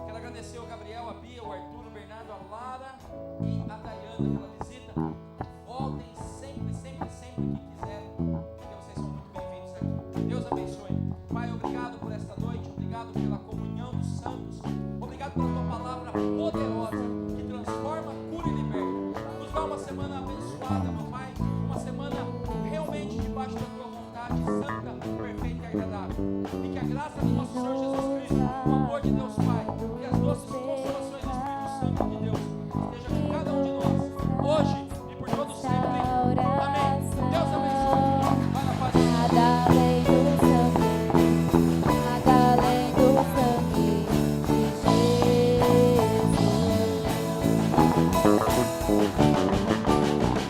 Quero agradecer o Gabriel, a Bia, o Arthur, o Bernardo, a Lara e a Dayana pela visita. Voltem sempre, sempre, sempre que quiserem, porque vocês são muito bem-vindos aqui. Deus abençoe. Pai, obrigado por esta noite, obrigado pela comunhão dos santos, obrigado pela Tua palavra poderosa que transforma, cura e liberta. Nos dá uma semana abençoada, meu Pai, uma semana realmente debaixo da Tua vontade santa, perfeita e agradável. E que a graça do nosso Senhor Jesus Cristo, o amor de Deus Pai e as doces consolações do Espírito Santo de Deus esteja com cada um de nós, hoje e por todo sempre. Amém. Deus abençoe. Vai na paz. Nada além do sangue, nada além do sangue de Jesus.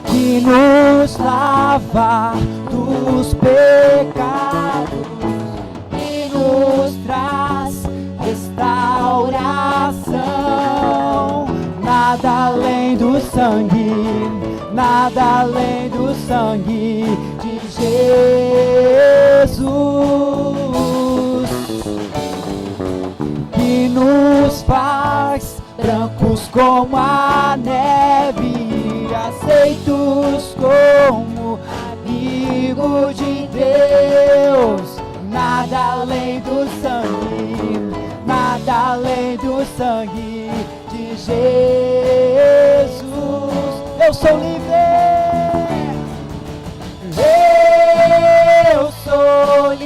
Que nos lava dos pecados, que nos traz restauração. Nada além do sangue, nada além do sangue de Jesus. como a neve, aceitos como amigo de Deus. Nada além do sangue, nada além do sangue de Jesus. Eu sou livre.